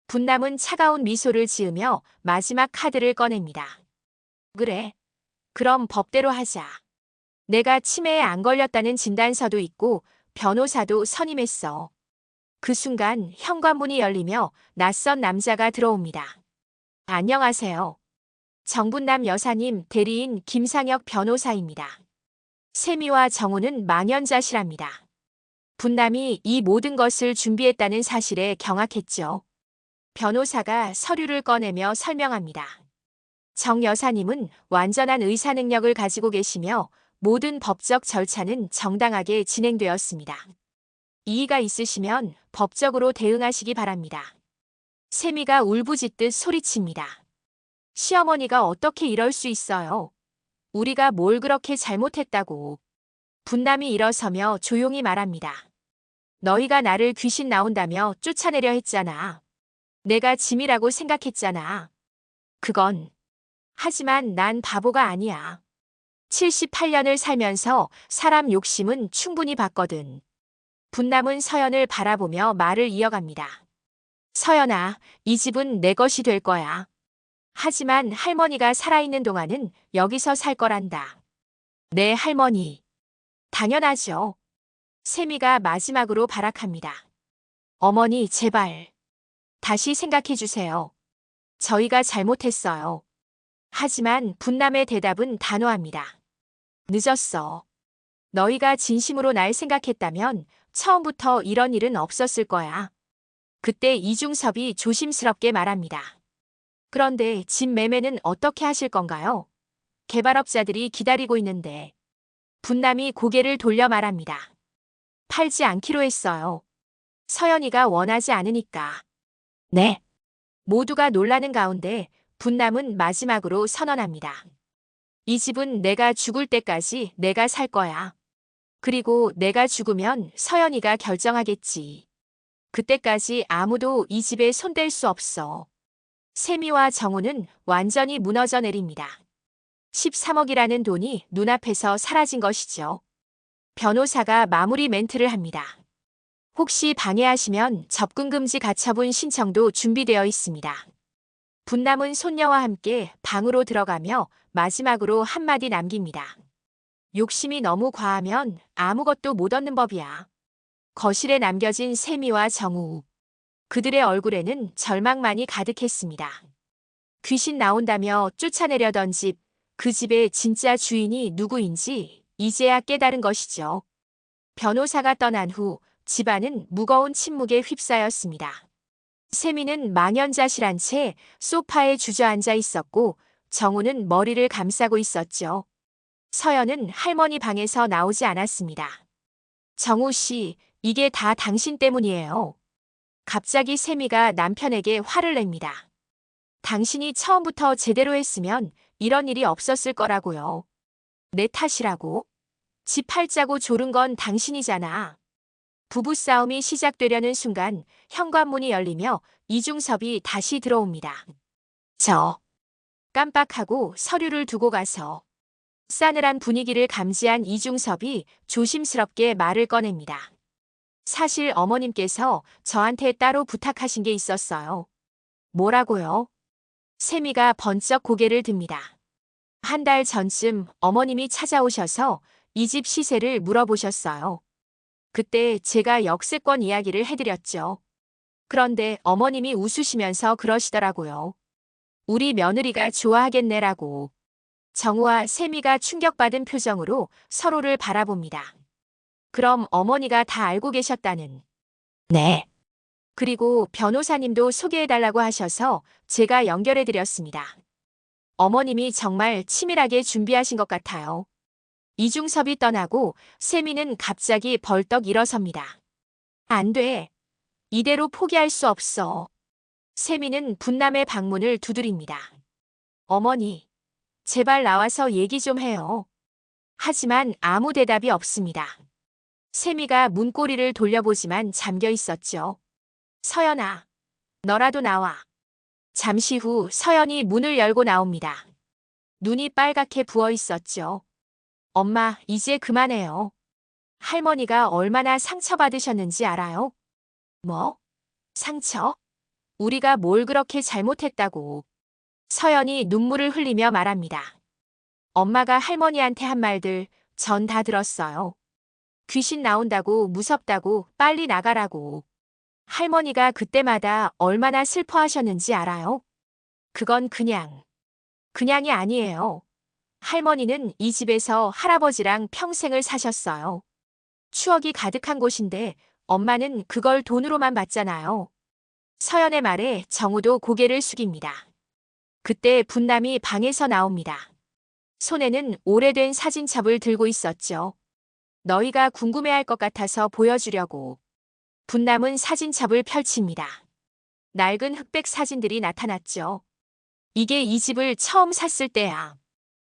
분남은 차가운 미소를 지으며 마지막 카드를 꺼냅니다. 그래. 그럼 법대로 하자. 내가 치매에 안 걸렸다는 진단서도 있고 변호사도 선임했어. 그 순간 현관문이 열리며 낯선 남자가 들어옵니다. 안녕하세요. 정분남 여사님, 대리인 김상혁 변호사입니다. 세미와 정우는 망연자실합니다. 분남이 이 모든 것을 준비했다는 사실에 경악했죠. 변호사가 서류를 꺼내며 설명합니다. 정 여사님은 완전한 의사 능력을 가지고 계시며 모든 법적 절차는 정당하게 진행되었습니다. 이의가 있으시면 법적으로 대응하시기 바랍니다. 세미가 울부짖듯 소리칩니다. 시어머니가 어떻게 이럴 수 있어요? 우리가 뭘 그렇게 잘못했다고. 분남이 일어서며 조용히 말합니다. 너희가 나를 귀신 나온다며 쫓아내려 했잖아. 내가 짐이라고 생각했잖아. 그건. 하지만 난 바보가 아니야. 78년을 살면서 사람 욕심은 충분히 봤거든. 분남은 서연을 바라보며 말을 이어갑니다. 서연아, 이 집은 내 것이 될 거야. 하지만 할머니가 살아있는 동안은 여기서 살 거란다. 네, 할머니. 당연하죠. 세미가 마지막으로 발악합니다. 어머니, 제발. 다시 생각해 주세요. 저희가 잘못했어요. 하지만 분남의 대답은 단호합니다. 늦었어. 너희가 진심으로 날 생각했다면 처음부터 이런 일은 없었을 거야. 그때 이중섭이 조심스럽게 말합니다. 그런데 집 매매는 어떻게 하실 건가요? 개발업자들이 기다리고 있는데. 분남이 고개를 돌려 말합니다. 팔지 않기로 했어요. 서연이가 원하지 않으니까. 네. 모두가 놀라는 가운데 분남은 마지막으로 선언합니다. 이 집은 내가 죽을 때까지 내가 살 거야. 그리고 내가 죽으면 서연이가 결정하겠지. 그때까지 아무도 이 집에 손댈 수 없어. 세미와 정우는 완전히 무너져 내립니다. 13억이라는 돈이 눈앞에서 사라진 것이죠. 변호사가 마무리 멘트를 합니다. 혹시 방해하시면 접근금지 가처분 신청도 준비되어 있습니다. 분남은 손녀와 함께 방으로 들어가며 마지막으로 한마디 남깁니다. 욕심이 너무 과하면 아무것도 못 얻는 법이야. 거실에 남겨진 세미와 정우. 그들의 얼굴에는 절망만이 가득했습니다. 귀신 나온다며 쫓아내려던 집, 그 집의 진짜 주인이 누구인지 이제야 깨달은 것이죠. 변호사가 떠난 후 집안은 무거운 침묵에 휩싸였습니다. 세미는 망연자실한 채 소파에 주저앉아 있었고 정우는 머리를 감싸고 있었죠. 서연은 할머니 방에서 나오지 않았습니다. 정우 씨, 이게 다 당신 때문이에요. 갑자기 세미가 남편에게 화를 냅니다. 당신이 처음부터 제대로 했으면 이런 일이 없었을 거라고요. 내 탓이라고? 집 팔자고 조른 건 당신이잖아. 부부싸움이 시작되려는 순간 현관문이 열리며 이중섭이 다시 들어옵니다. 깜빡하고 서류를 두고 가서. 싸늘한 분위기를 감지한 이중섭이 조심스럽게 말을 꺼냅니다. 사실 어머님께서 저한테 따로 부탁하신 게 있었어요. 뭐라고요? 세미가 번쩍 고개를 듭니다. 한 달 전쯤 어머님이 찾아오셔서 이 집 시세를 물어보셨어요. 그때 제가 역세권 이야기를 해드렸죠. 그런데 어머님이 웃으시면서 그러시더라고요. 우리 며느리가 좋아하겠네라고. 정우와 세미가 충격받은 표정으로 서로를 바라봅니다. 그럼 어머니가 다 알고 계셨다는. 네. 그리고 변호사님도 소개해달라고 하셔서 제가 연결해드렸습니다. 어머님이 정말 치밀하게 준비하신 것 같아요. 이중섭이 떠나고 세미는 갑자기 벌떡 일어섭니다. 안 돼. 이대로 포기할 수 없어. 세미는 분남의 방문을 두드립니다. 어머니, 제발 나와서 얘기 좀 해요. 하지만 아무 대답이 없습니다. 세미가 문고리를 돌려보지만 잠겨 있었죠. 서연아, 너라도 나와. 잠시 후 서연이 문을 열고 나옵니다. 눈이 빨갛게 부어 있었죠. 엄마, 이제 그만해요. 할머니가 얼마나 상처받으셨는지 알아요? 뭐? 상처? 우리가 뭘 그렇게 잘못했다고. 서연이 눈물을 흘리며 말합니다. 엄마가 할머니한테 한 말들 전 다 들었어요. 귀신 나온다고 무섭다고 빨리 나가라고. 할머니가 그때마다 얼마나 슬퍼하셨는지 알아요? 그건 그냥이 아니에요. 할머니는 이 집에서 할아버지랑 평생을 사셨어요. 추억이 가득한 곳인데 엄마는 그걸 돈으로만 봤잖아요. 서연의 말에 정우도 고개를 숙입니다. 그때 분남이 방에서 나옵니다. 손에는 오래된 사진첩을 들고 있었죠. 너희가 궁금해할 것 같아서 보여주려고. 분남은 사진첩을 펼칩니다. 낡은 흑백 사진들이 나타났죠. 이게 이 집을 처음 샀을 때야.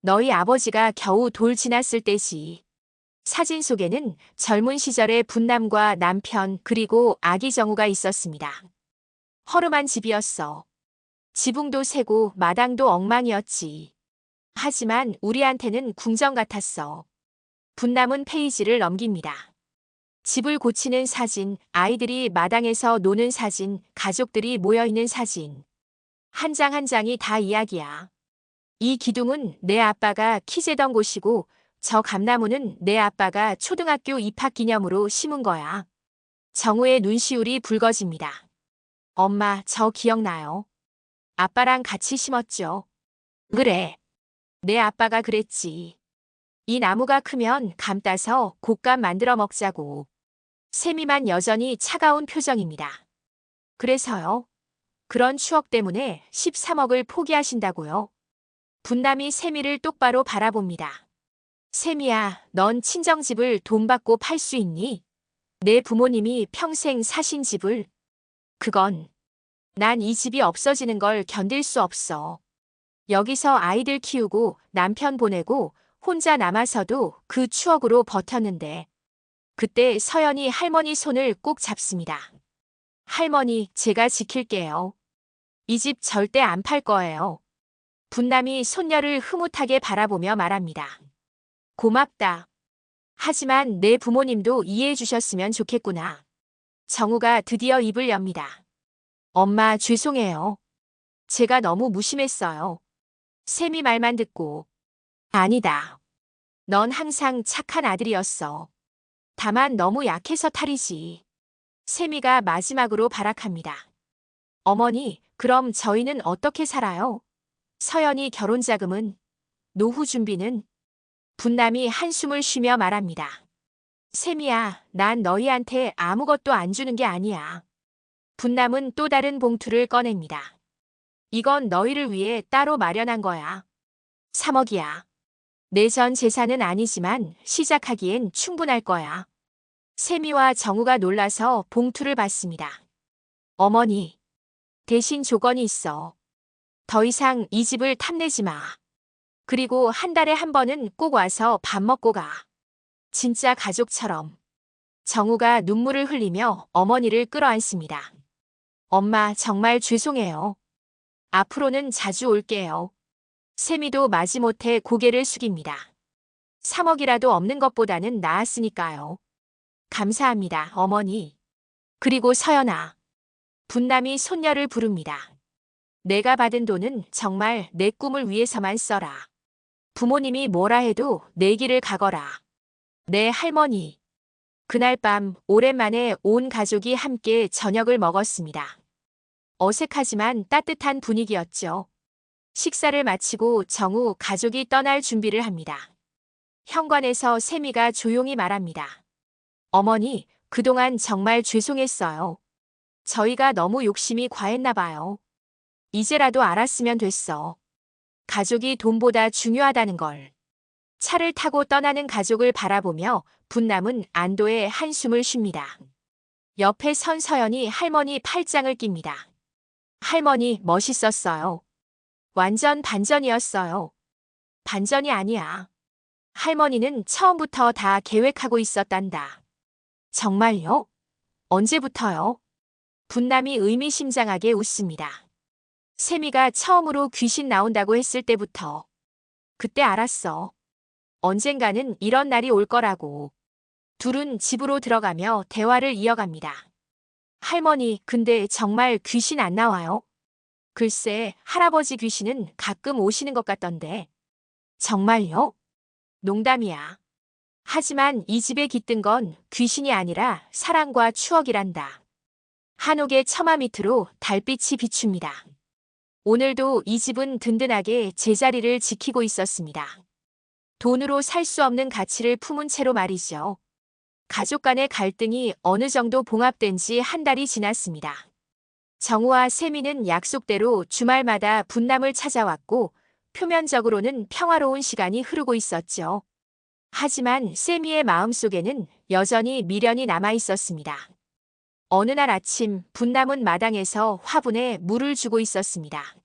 너희 아버지가 겨우 돌 지났을 때지. 사진 속에는 젊은 시절의 분남과 남편 그리고 아기 정우가 있었습니다. 허름한 집이었어. 지붕도 새고 마당도 엉망이었지. 하지만 우리한테는 궁전 같았어. 분남은 페이지를 넘깁니다. 집을 고치는 사진, 아이들이 마당에서 노는 사진, 가족들이 모여있는 사진. 한 장 한 장이 다 이야기야. 이 기둥은 내 아빠가 키 재던 곳이고 저 감나무는 내 아빠가 초등학교 입학 기념으로 심은 거야. 정우의 눈시울이 붉어집니다. 엄마, 저 기억나요? 아빠랑 같이 심었죠. 그래. 내 아빠가 그랬지. 이 나무가 크면 감 따서 곶감 만들어 먹자고. 세미만 여전히 차가운 표정입니다. 그래서요? 그런 추억 때문에 13억을 포기하신다고요? 분남이 세미를 똑바로 바라봅니다. 세미야, 넌 친정집을 돈 받고 팔 수 있니? 내 부모님이 평생 사신 집을. 그건 난 이 집이 없어지는 걸 견딜 수 없어. 여기서 아이들 키우고 남편 보내고 혼자 남아서도 그 추억으로 버텼는데. 그때 서연이 할머니 손을 꼭 잡습니다. 할머니, 제가 지킬게요. 이 집 절대 안 팔 거예요. 분남이 손녀를 흐뭇하게 바라보며 말합니다. 고맙다. 하지만 내 부모님도 이해해 주셨으면 좋겠구나. 정우가 드디어 입을 엽니다. 엄마, 죄송해요. 제가 너무 무심했어요. 세미 말만 듣고. 아니다. 넌 항상 착한 아들이었어. 다만 너무 약해서 탈이지. 세미가 마지막으로 발악합니다. 어머니, 그럼 저희는 어떻게 살아요? 서연이 결혼 자금은? 노후 준비는? 분남이 한숨을 쉬며 말합니다. 세미야, 난 너희한테 아무것도 안 주는 게 아니야. 분남은 또 다른 봉투를 꺼냅니다. 이건 너희를 위해 따로 마련한 거야. 3억이야. 내 전 재산은 아니지만 시작하기엔 충분할 거야. 세미와 정우가 놀라서 봉투를 받습니다. 어머니, 대신 조건이 있어. 더 이상 이 집을 탐내지 마. 그리고 한 달에 한 번은 꼭 와서 밥 먹고 가. 진짜 가족처럼. 정우가 눈물을 흘리며 어머니를 끌어안습니다. 엄마, 정말 죄송해요. 앞으로는 자주 올게요. 세미도 마지못해 고개를 숙입니다. 3억이라도 없는 것보다는 나았으니까요. 감사합니다, 어머니. 그리고 서연아. 분남이 손녀를 부릅니다. 내가 받은 돈은 정말 내 꿈을 위해서만 써라. 부모님이 뭐라 해도 내 길을 가거라. 내 할머니. 그날 밤 오랜만에 온 가족이 함께 저녁을 먹었습니다. 어색하지만 따뜻한 분위기였죠. 식사를 마치고 정우 가족이 떠날 준비를 합니다. 현관에서 세미가 조용히 말합니다. 어머니, 그동안 정말 죄송했어요. 저희가 너무 욕심이 과했나 봐요. 이제라도 알았으면 됐어. 가족이 돈보다 중요하다는 걸. 차를 타고 떠나는 가족을 바라보며 분남은 안도의 한숨을 쉽니다. 옆에 선 서연이 할머니 팔짱을 낍니다. 할머니, 멋있었어요. 완전 반전이었어요. 반전이 아니야. 할머니는 처음부터 다 계획하고 있었단다. 정말요? 언제부터요? 분남이 의미심장하게 웃습니다. 세미가 처음으로 귀신 나온다고 했을 때부터. 그때 알았어. 언젠가는 이런 날이 올 거라고. 둘은 집으로 들어가며 대화를 이어갑니다. 할머니, 근데 정말 귀신 안 나와요? 글쎄, 할아버지 귀신은 가끔 오시는 것 같던데. 정말요? 농담이야. 하지만 이 집에 깃든 건 귀신이 아니라 사랑과 추억이란다. 한옥의 처마 밑으로 달빛이 비춥니다. 오늘도 이 집은 든든하게 제자리를 지키고 있었습니다. 돈으로 살 수 없는 가치를 품은 채로 말이죠. 가족 간의 갈등이 어느 정도 봉합된 지 한 달이 지났습니다. 정우와 세미는 약속대로 주말마다 분남을 찾아왔고 표면적으로는 평화로운 시간이 흐르고 있었죠. 하지만 세미의 마음속에는 여전히 미련이 남아 있었습니다. 어느 날 아침 분남은 마당에서 화분에 물을 주고 있었습니다.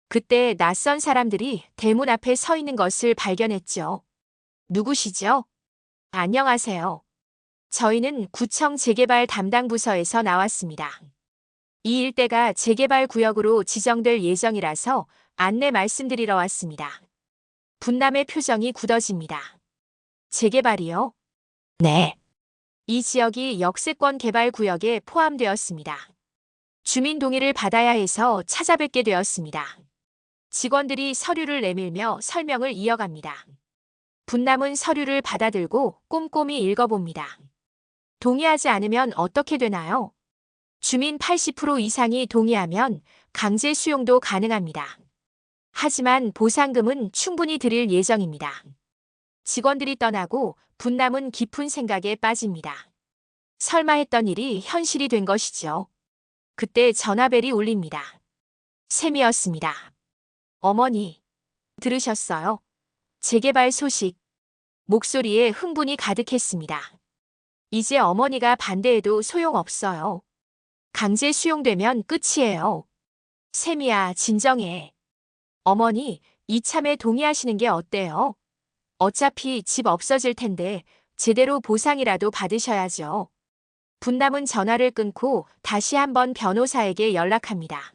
그때 낯선 사람들이 대문 앞에 서 있는 것을 발견했죠. 누구시죠? 안녕하세요. 저희는 구청 재개발 담당 부서에서 나왔습니다. 이 일대가 재개발 구역으로 지정될 예정이라서 안내 말씀드리러 왔습니다. 분남의 표정이 굳어집니다. 재개발이요? 네. 이 지역이 역세권 개발 구역에 포함되었습니다. 주민 동의를 받아야 해서 찾아뵙게 되었습니다. 직원들이 서류를 내밀며 설명을 이어갑니다. 분남은 서류를 받아들고 꼼꼼히 읽어봅니다. 동의하지 않으면 어떻게 되나요? 주민 80% 이상이 동의하면 강제 수용도 가능합니다. 하지만 보상금은 충분히 드릴 예정입니다. 직원들이 떠나고 분남은 깊은 생각에 빠집니다. 설마 했던 일이 현실이 된 것이죠. 그때 전화벨이 울립니다. 샘이었습니다. 어머니, 들으셨어요? 재개발 소식. 목소리에 흥분이 가득했습니다. 이제 어머니가 반대해도 소용없어요. 강제 수용되면 끝이에요. 샘이야, 진정해. 어머니, 이참에 동의하시는 게 어때요? 어차피 집 없어질 텐데 제대로 보상이라도 받으셔야죠. 분남은 전화를 끊고 다시 한번 변호사에게 연락합니다.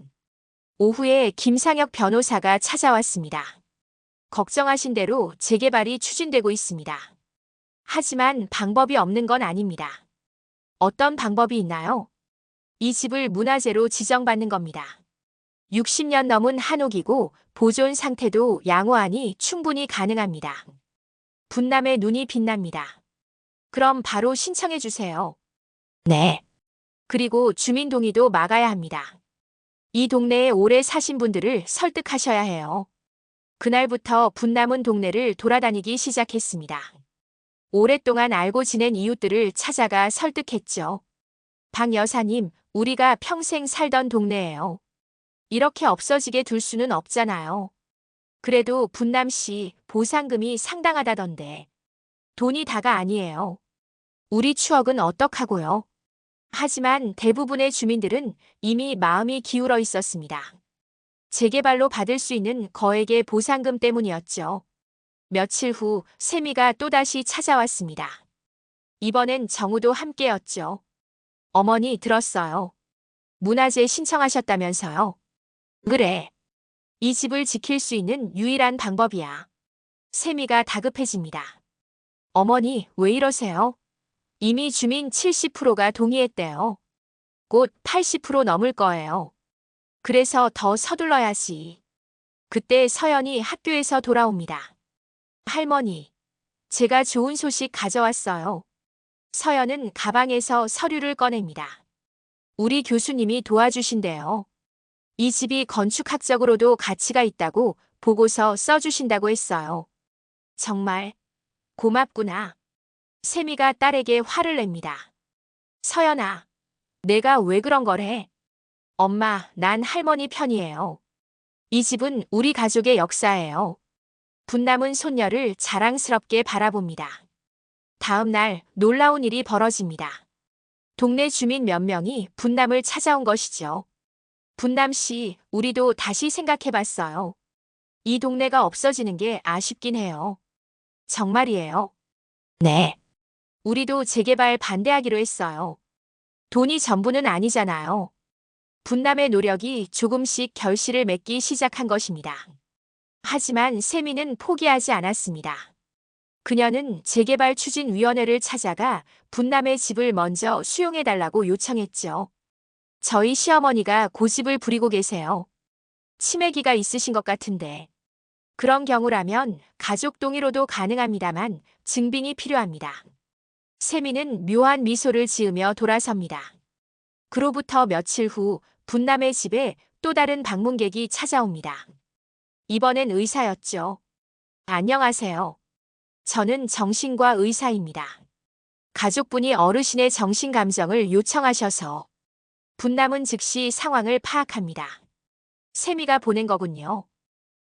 오후에 김상혁 변호사가 찾아왔습니다. 걱정하신 대로 재개발이 추진되고 있습니다. 하지만 방법이 없는 건 아닙니다. 어떤 방법이 있나요? 이 집을 문화재로 지정받는 겁니다. 60년 넘은 한옥이고 보존 상태도 양호하니 충분히 가능합니다. 분남의 눈이 빛납니다. 그럼 바로 신청해 주세요. 네. 그리고 주민 동의도 막아야 합니다. 이 동네에 오래 사신 분들을 설득하셔야 해요. 그날부터 분남은 동네를 돌아다니기 시작했습니다. 오랫동안 알고 지낸 이웃들을 찾아가 설득했죠. 박 여사님, 우리가 평생 살던 동네예요. 이렇게 없어지게 둘 수는 없잖아요. 그래도 분남시 보상금이 상당하다던데. 돈이 다가 아니에요. 우리 추억은 어떡하고요? 하지만 대부분의 주민들은 이미 마음이 기울어 있었습니다. 재개발로 받을 수 있는 거액의 보상금 때문이었죠. 며칠 후 세미가 또다시 찾아왔습니다. 이번엔 정우도 함께였죠. 어머니 들었어요. 문화재 신청하셨다면서요. 그래. 이 집을 지킬 수 있는 유일한 방법이야. 세미가 다급해집니다. 어머니, 왜 이러세요? 이미 주민 70%가 동의했대요. 곧 80% 넘을 거예요. 그래서 더 서둘러야지. 그때 서연이 학교에서 돌아옵니다. 할머니, 제가 좋은 소식 가져왔어요. 서연은 가방에서 서류를 꺼냅니다. 우리 교수님이 도와주신대요. 이 집이 건축학적으로도 가치가 있다고 보고서 써주신다고 했어요. 정말 고맙구나. 세미가 딸에게 화를 냅니다. 서연아, 내가 왜 그런 거래? 엄마, 난 할머니 편이에요. 이 집은 우리 가족의 역사예요. 분남은 손녀를 자랑스럽게 바라봅니다. 다음 날 놀라운 일이 벌어집니다. 동네 주민 몇 명이 분남을 찾아온 것이죠. 분남 씨, 우리도 다시 생각해봤어요. 이 동네가 없어지는 게 아쉽긴 해요. 정말이에요. 네. 우리도 재개발 반대하기로 했어요. 돈이 전부는 아니잖아요. 분남의 노력이 조금씩 결실을 맺기 시작한 것입니다. 하지만 세미는 포기하지 않았습니다. 그녀는 재개발 추진위원회를 찾아가 분남의 집을 먼저 수용해달라고 요청했죠. 저희 시어머니가 고집을 부리고 계세요. 치매기가 있으신 것 같은데. 그런 경우라면 가족 동의로도 가능합니다만 증빙이 필요합니다. 세미는 묘한 미소를 지으며 돌아섭니다. 그로부터 며칠 후 분남의 집에 또 다른 방문객이 찾아옵니다. 이번엔 의사였죠. 안녕하세요. 저는 정신과 의사입니다. 가족분이 어르신의 정신 감정을 요청하셔서 분남은 즉시 상황을 파악합니다. 세미가 보낸 거군요.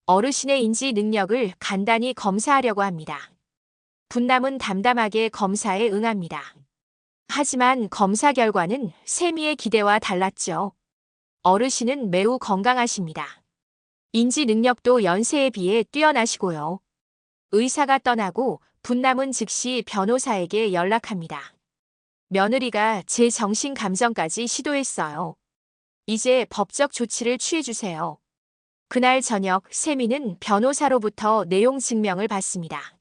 어르신의 인지 능력을 간단히 검사하려고 합니다. 분남은 담담하게 검사에 응합니다. 하지만 검사 결과는 세미의 기대와 달랐죠. 어르신은 매우 건강하십니다. 인지 능력도 연세에 비해 뛰어나시고요. 의사가 떠나고 분남은 즉시 변호사에게 연락합니다. 며느리가 제 정신 감정까지 시도했어요. 이제 법적 조치를 취해주세요. 그날 저녁 세미는 변호사로부터 내용 증명을 받습니다.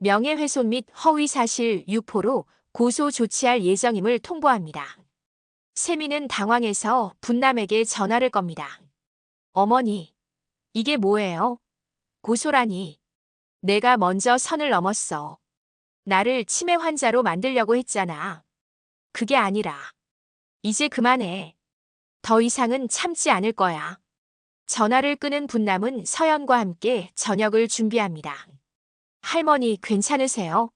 명예훼손 및 허위사실 유포로 고소 조치할 예정임을 통보합니다. 세미는 당황해서 분남에게 전화를 겁니다. 어머니, 이게 뭐예요? 고소라니. 내가 먼저 선을 넘었어. 나를 치매 환자로 만들려고 했잖아. 그게 아니라 이제 그만해. 더 이상은 참지 않을 거야. 전화를 끄는 분남은 서연과 함께 저녁을 준비합니다. 할머니 괜찮으세요?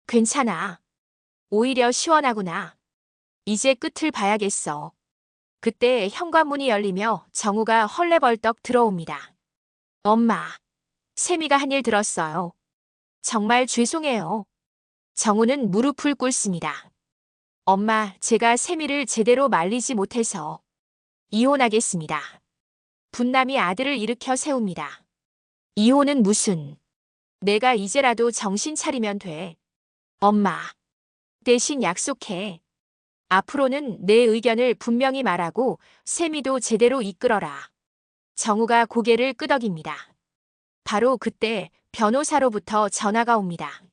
괜찮아. 오히려 시원하구나. 이제 끝을 봐야겠어. 그때 현관문이 열리며 정우가 헐레벌떡 들어옵니다. 엄마, 세미가 한 일 들었어요. 정말 죄송해요. 정우는 무릎을 꿇습니다. 엄마, 제가 세미를 제대로 말리지 못해서 이혼하겠습니다. 분남이 아들을 일으켜 세웁니다. 이혼은 무슨? 내가 이제라도 정신 차리면 돼. 엄마, 대신 약속해. 앞으로는 내 의견을 분명히 말하고 세미도 제대로 이끌어라. 정우가 고개를 끄덕입니다. 바로 그때 변호사로부터 전화가 옵니다.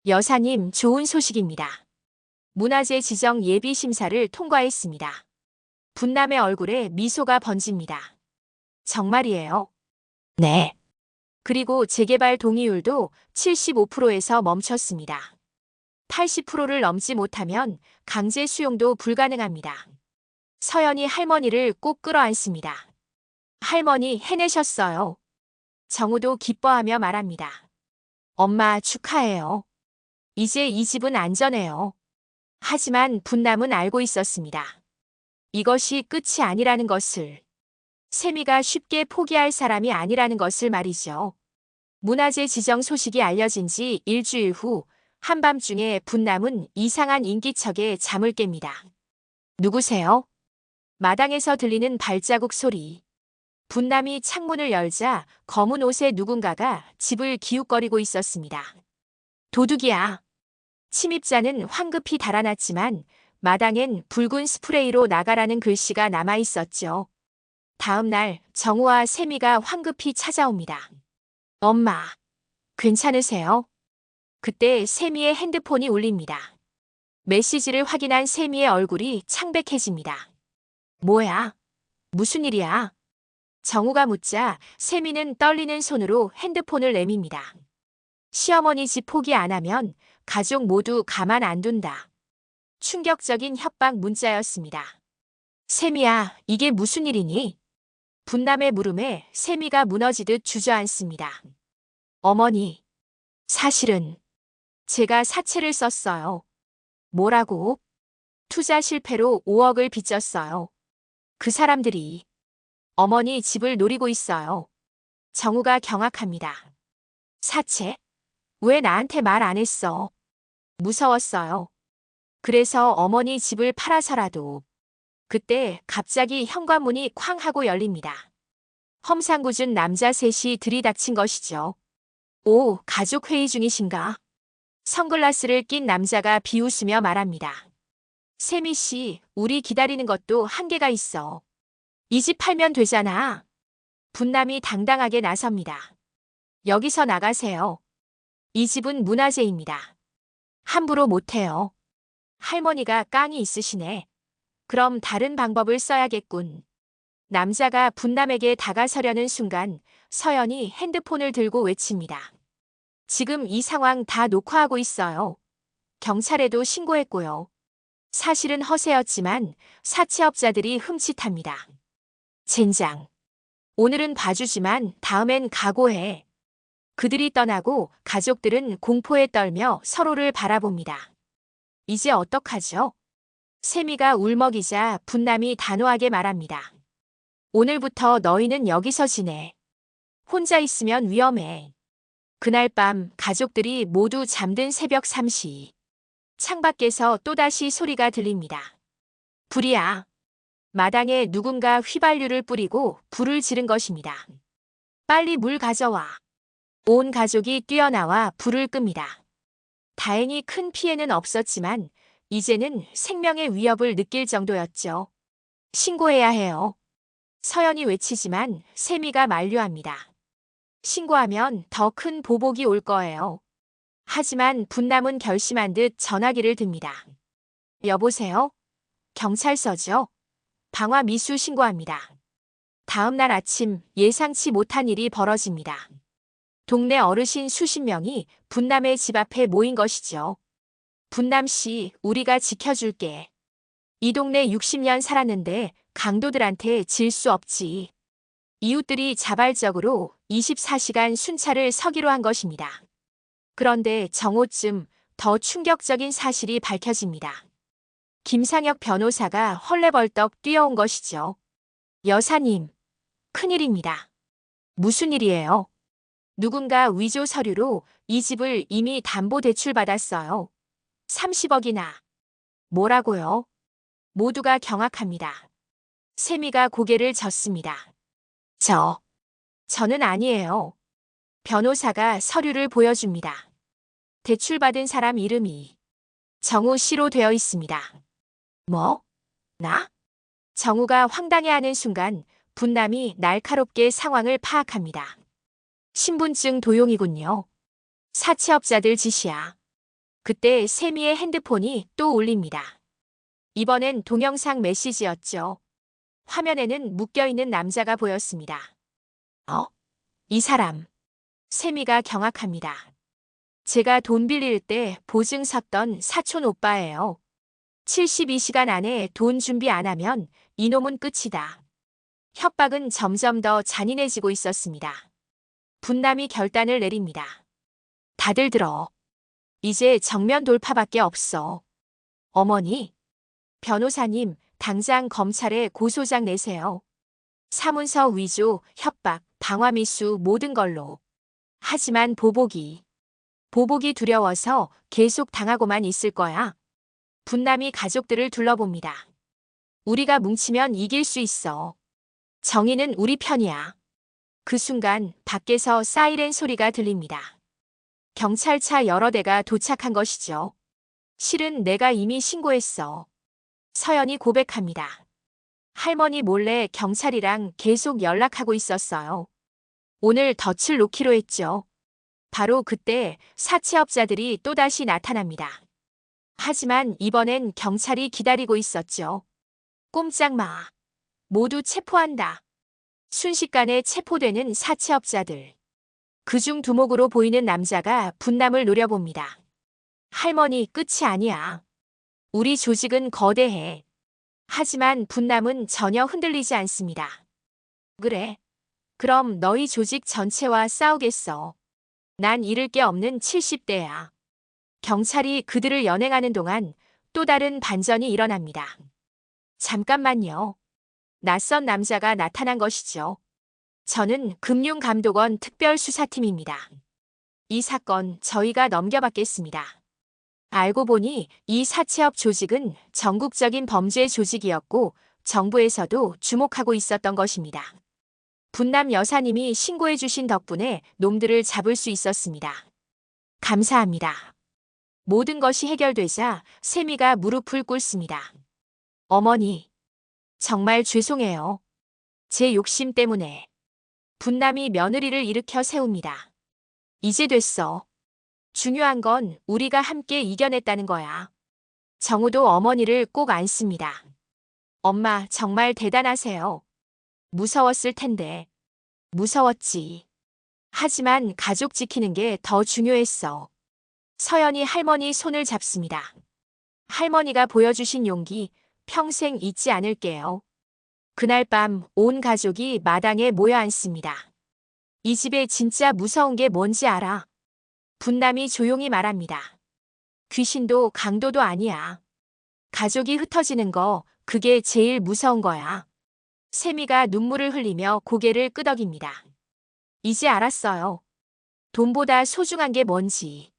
여사님, 좋은 소식입니다. 문화재 지정 예비 심사를 통과했습니다. 분남의 얼굴에 미소가 번집니다. 정말이에요? 네. 그리고 재개발 동의율도 75%에서 멈췄습니다. 80%를 넘지 못하면 강제 수용도 불가능합니다. 서연이 할머니를 꼭 끌어안습니다. 할머니 해내셨어요. 정우도 기뻐하며 말합니다. 엄마 축하해요. 이제 이 집은 안전해요. 하지만 분남은 알고 있었습니다. 이것이 끝이 아니라는 것을. 세미가 쉽게 포기할 사람이 아니라는 것을 말이죠. 문화재 지정 소식이 알려진 지 일주일 후 한밤중에 분남은 이상한 인기척에 잠을 깹니다. 누구세요? 마당에서 들리는 발자국 소리. 분남이 창문을 열자 검은 옷의 누군가가 집을 기웃거리고 있었습니다. 도둑이야. 침입자는 황급히 달아났지만 마당엔 붉은 스프레이로 나가라는 글씨가 남아 있었죠. 다음 날 정우와 세미가 황급히 찾아옵니다. 엄마, 괜찮으세요? 그때 세미의 핸드폰이 울립니다. 메시지를 확인한 세미의 얼굴이 창백해집니다. 뭐야? 무슨 일이야? 정우가 묻자 세미는 떨리는 손으로 핸드폰을 내밉니다. 시어머니 집 포기 안 하면 가족 모두 가만 안 둔다. 충격적인 협박 문자였습니다. 세미야, 이게 무슨 일이니? 분남의 물음에 세미가 무너지듯 주저앉습니다. 어머니, 사실은 제가 사채를 썼어요. 뭐라고? 투자 실패로 5억을 빚졌어요. 그 사람들이 어머니 집을 노리고 있어요. 정우가 경악합니다. 사채? 왜 나한테 말 안 했어? 무서웠어요. 그래서 어머니 집을 팔아서라도. 그때 갑자기 현관문이 쾅 하고 열립니다. 험상궂은 남자 셋이 들이닥친 것이죠. 오, 가족 회의 중이신가? 선글라스를 낀 남자가 비웃으며 말합니다. 세미 씨, 우리 기다리는 것도 한계가 있어. 이 집 팔면 되잖아. 분남이 당당하게 나섭니다. 여기서 나가세요. 이 집은 문화재입니다. 함부로 못해요. 할머니가 깡이 있으시네. 그럼 다른 방법을 써야겠군. 남자가 분남에게 다가서려는 순간 서연이 핸드폰을 들고 외칩니다. 지금 이 상황 다 녹화하고 있어요. 경찰에도 신고했고요. 사실은 허세였지만 사채업자들이 흠칫합니다. 젠장. 오늘은 봐주지만 다음엔 각오해. 그들이 떠나고 가족들은 공포에 떨며 서로를 바라봅니다. 이제 어떡하죠? 세미가 울먹이자 분남이 단호하게 말합니다. 오늘부터 너희는 여기서 지내. 혼자 있으면 위험해. 그날 밤 가족들이 모두 잠든 새벽 3시. 창밖에서 또다시 소리가 들립니다. 불이야. 마당에 누군가 휘발유를 뿌리고 불을 지른 것입니다. 빨리 물 가져와. 온 가족이 뛰어나와 불을 끕니다. 다행히 큰 피해는 없었지만 이제는 생명의 위협을 느낄 정도였죠. 신고해야 해요. 서연이 외치지만 세미가 만류합니다. 신고하면 더 큰 보복이 올 거예요. 하지만 분남은 결심한 듯 전화기를 듭니다. 여보세요? 경찰서죠? 방화 미수 신고합니다. 다음 날 아침 예상치 못한 일이 벌어집니다. 동네 어르신 수십 명이 분남의 집 앞에 모인 것이죠. 분남 씨, 우리가 지켜줄게. 이 동네 60년 살았는데 강도들한테 질 수 없지. 이웃들이 자발적으로 24시간 순찰을 서기로 한 것입니다. 그런데 정오쯤 더 충격적인 사실이 밝혀집니다. 김상혁 변호사가 헐레벌떡 뛰어온 것이죠. 여사님, 큰일입니다. 무슨 일이에요? 누군가 위조 서류로 이 집을 이미 담보대출받았어요. 30억이나. 뭐라고요? 모두가 경악합니다. 세미가 고개를 젓습니다. 저는 아니에요. 변호사가 서류를 보여줍니다. 대출받은 사람 이름이 정우 씨로 되어 있습니다. 뭐? 나? 정우가 황당해하는 순간 분남이 날카롭게 상황을 파악합니다. 신분증 도용이군요. 사채업자들 짓이야. 그때 세미의 핸드폰이 또 울립니다. 이번엔 동영상 메시지였죠. 화면에는 묶여있는 남자가 보였습니다. 이 사람. 세미가 경악합니다. 제가 돈 빌릴 때 보증 섰던 사촌 오빠예요. 72시간 안에 돈 준비 안 하면 이놈은 끝이다. 협박은 점점 더 잔인해지고 있었습니다. 분남이 결단을 내립니다. 다들 들어. 이제 정면 돌파밖에 없어. 어머니, 변호사님, 당장 검찰에 고소장 내세요. 사문서 위조, 협박, 방화미수 모든 걸로. 하지만 보복이 두려워서 계속 당하고만 있을 거야. 분남이 가족들을 둘러봅니다. 우리가 뭉치면 이길 수 있어. 정의는 우리 편이야. 그 순간 밖에서 사이렌 소리가 들립니다. 경찰차 여러 대가 도착한 것이죠. 실은 내가 이미 신고했어. 서연이 고백합니다. 할머니 몰래 경찰이랑 계속 연락하고 있었어요. 오늘 덫을 놓기로 했죠. 바로 그때 사채업자들이 또다시 나타납니다. 하지만 이번엔 경찰이 기다리고 있었죠. 꼼짝 마. 모두 체포한다. 순식간에 체포되는 사채업자들. 그중 두목으로 보이는 남자가 분남을 노려봅니다. 할머니, 끝이 아니야. 우리 조직은 거대해. 하지만 분남은 전혀 흔들리지 않습니다. 그래. 그럼 너희 조직 전체와 싸우겠어. 난 잃을 게 없는 70대야. 경찰이 그들을 연행하는 동안 또 다른 반전이 일어납니다. 잠깐만요. 낯선 남자가 나타난 것이죠. 저는 금융감독원 특별수사팀입니다. 이 사건 저희가 넘겨받겠습니다. 알고 보니 이 사채업 조직은 전국적인 범죄 조직이었고 정부에서도 주목하고 있었던 것입니다. 분남 여사님이 신고해 주신 덕분에 놈들을 잡을 수 있었습니다. 감사합니다. 모든 것이 해결되자 세미가 무릎을 꿇습니다. 어머니, 정말 죄송해요. 제 욕심 때문에. 분남이 며느리를 일으켜 세웁니다. 이제 됐어. 중요한 건 우리가 함께 이겨냈다는 거야. 정우도 어머니를 꼭 안습니다. 엄마, 정말 대단하세요. 무서웠을 텐데. 무서웠지. 하지만 가족 지키는 게 더 중요했어. 서연이 할머니 손을 잡습니다. 할머니가 보여주신 용기 평생 잊지 않을게요. 그날 밤 온 가족이 마당에 모여 앉습니다. 이 집에 진짜 무서운 게 뭔지 알아? 분남이 조용히 말합니다. 귀신도 강도도 아니야. 가족이 흩어지는 거, 그게 제일 무서운 거야. 세미가 눈물을 흘리며 고개를 끄덕입니다. 이제 알았어요. 돈보다 소중한 게 뭔지.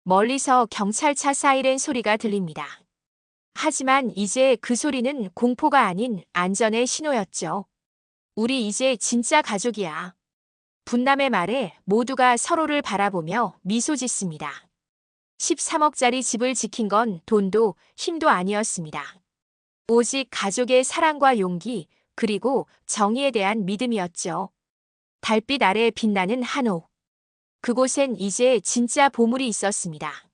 멀리서 경찰차 사이렌 소리가 들립니다. 하지만 이제 그 소리는 공포가 아닌 안전의 신호였죠. 우리 이제 진짜 가족이야. 분남의 말에 모두가 서로를 바라보며 미소 짓습니다. 13억짜리 집을 지킨 건 돈도 힘도 아니었습니다. 오직 가족의 사랑과 용기, 그리고 정의에 대한 믿음이었죠. 달빛 아래 빛나는 한옥. 그곳엔 이제 진짜 보물이 있었습니다.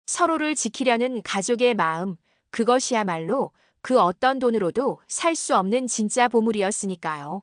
서로를 지키려는 가족의 마음, 그것이야말로 그 어떤 돈으로도 살 수 없는 진짜 보물이었으니까요.